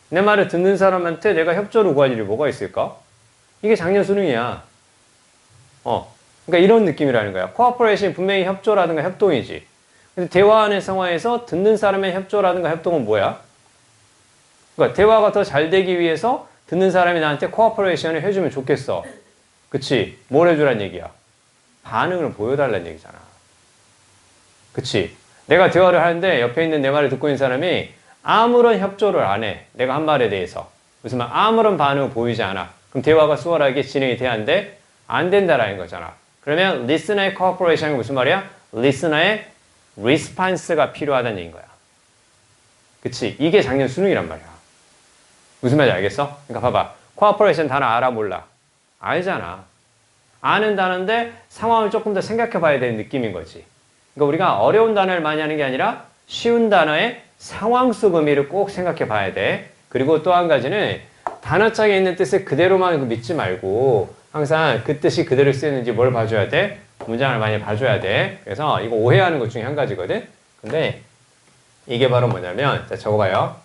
내 말을 듣는 사람한테 내가 협조를 구할 일이 뭐가 있을까? 이게 작년 수능이야. 그러니까 이런 느낌이라는 거야. 코어퍼레이션이 분명히 협조라든가 협동이지. 근데 대화하는 상황에서 듣는 사람의 협조라든가 협동은 뭐야? 그러니까 대화가 더 잘 되기 위해서 듣는 사람이 나한테 코어퍼레이션을 해주면 좋겠어. 그치? 뭘 해주란 얘기야? 반응을 보여달란 얘기잖아. 그치? 내가 대화를 하는데 옆에 있는 내 말을 듣고 있는 사람이 아무런 협조를 안 해. 내가 한 말에 대해서. 무슨 말? 아무런 반응을 보이지 않아. 그럼 대화가 수월하게 진행이 돼야 하는데 안 된다라는 거잖아. 그러면 listener의 cooperation이 무슨 말이야? listener의 response가 필요하다는 얘기인 거야. 그치? 이게 작년 수능이란 말이야. 무슨 말인지 알겠어? 그러니까 봐봐. cooperation 단어 알아 몰라? 알잖아. 아는 단어인데 상황을 조금 더 생각해 봐야 되는 느낌인 거지. 그러니까 우리가 어려운 단어를 많이 하는 게 아니라 쉬운 단어의 상황 속 의미를 꼭 생각해 봐야 돼. 그리고 또 한 가지는 단어장에 있는 뜻을 그대로만 믿지 말고 항상 그 뜻이 그대로 쓰였는지 뭘 봐줘야 돼? 문장을 많이 봐줘야 돼. 그래서 이거 오해하는 것 중에 한 가지거든. 근데 이게 바로 뭐냐면 자 적어봐요.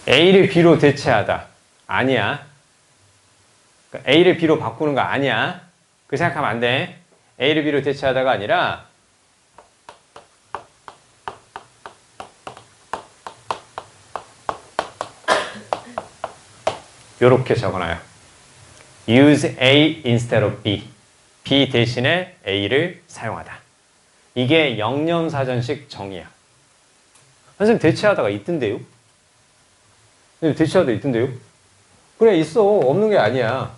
A를 B로 대체하다. 아니야. 그러니까 A를 B로 바꾸는 거 아니야. 그 생각하면 안 돼. A를 B로 대체하다가 아니라 요렇게 적어놔요. Use A instead of B. B 대신에 A를 사용하다. 이게 영념사전식 정의야. 선생님 대체하다가 있던데요? 대체하다 있던데요? 그래 있어. 없는 게 아니야.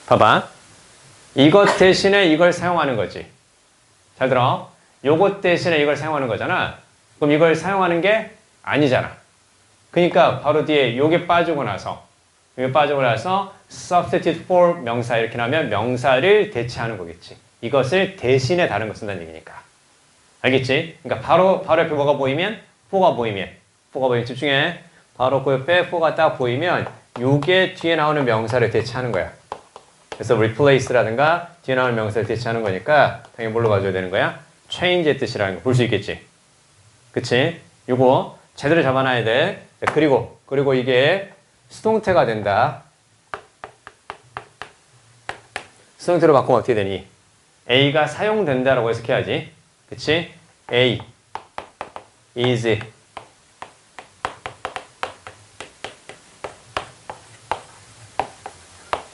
봐봐. 이것 대신에 이걸 사용하는 거지. 잘 들어. 요것 대신에 이걸 사용하는 거잖아. 그럼 이걸 사용하는 게 아니잖아. 그러니까 바로 뒤에 요게 빠지고 나서 substitute for 명사 이렇게 나오면 명사를 대체하는 거겠지. 이것을 대신에 다른 거 쓴다는 얘기니까. 알겠지? 그러니까 바로 옆에 뭐가 보이면 for가 보이면 집중해. 바로 그 옆에 for가 딱 보이면 요게 뒤에 나오는 명사를 대체하는 거야. 그래서 replace라든가 뒤에 나오는 명사를 대체하는 거니까 당연히 뭘로 봐줘야 되는 거야? change의 뜻이라는 거 볼 수 있겠지. 그치? 요거 제대로 잡아놔야 돼. 그리고 이게 수동태가 된다. 수동태로 바꾸면 어떻게 되니? A가 사용된다라고 해석해야지. 그치? A is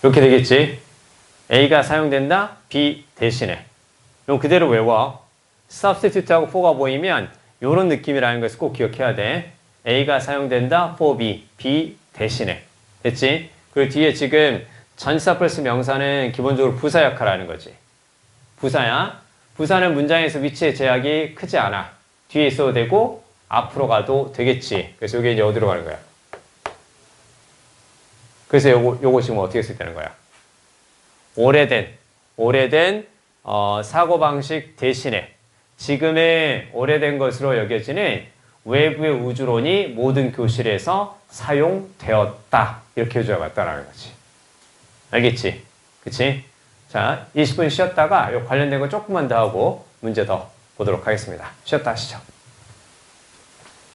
이렇게 되겠지? A가 사용된다. B 대신에. 이거 그대로 외워. substitute하고 for가 보이면 이런 느낌이라는 것을 꼭 기억해야 돼. A가 사용된다. for B. B 대신에. 됐지? 그리고 뒤에 지금 전치사 플러스 명사는 기본적으로 부사 역할을 하는 거지. 부사야. 부사는 문장에서 위치의 제약이 크지 않아. 뒤에 있어도 되고 앞으로 가도 되겠지. 그래서 이게 이제 어디로 가는 거야? 그래서 요거 지금 어떻게 쓸 때는 거야? 오래된 사고방식 대신에 지금의 오래된 것으로 여겨지는 외부의 우주론이 모든 교실에서 사용되었다. 이렇게 해줘야 맞다라는 거지. 알겠지? 그치? 자, 20분 쉬었다가 요 관련된 거 조금만 더 하고 문제 더 보도록 하겠습니다. 쉬었다 하시죠.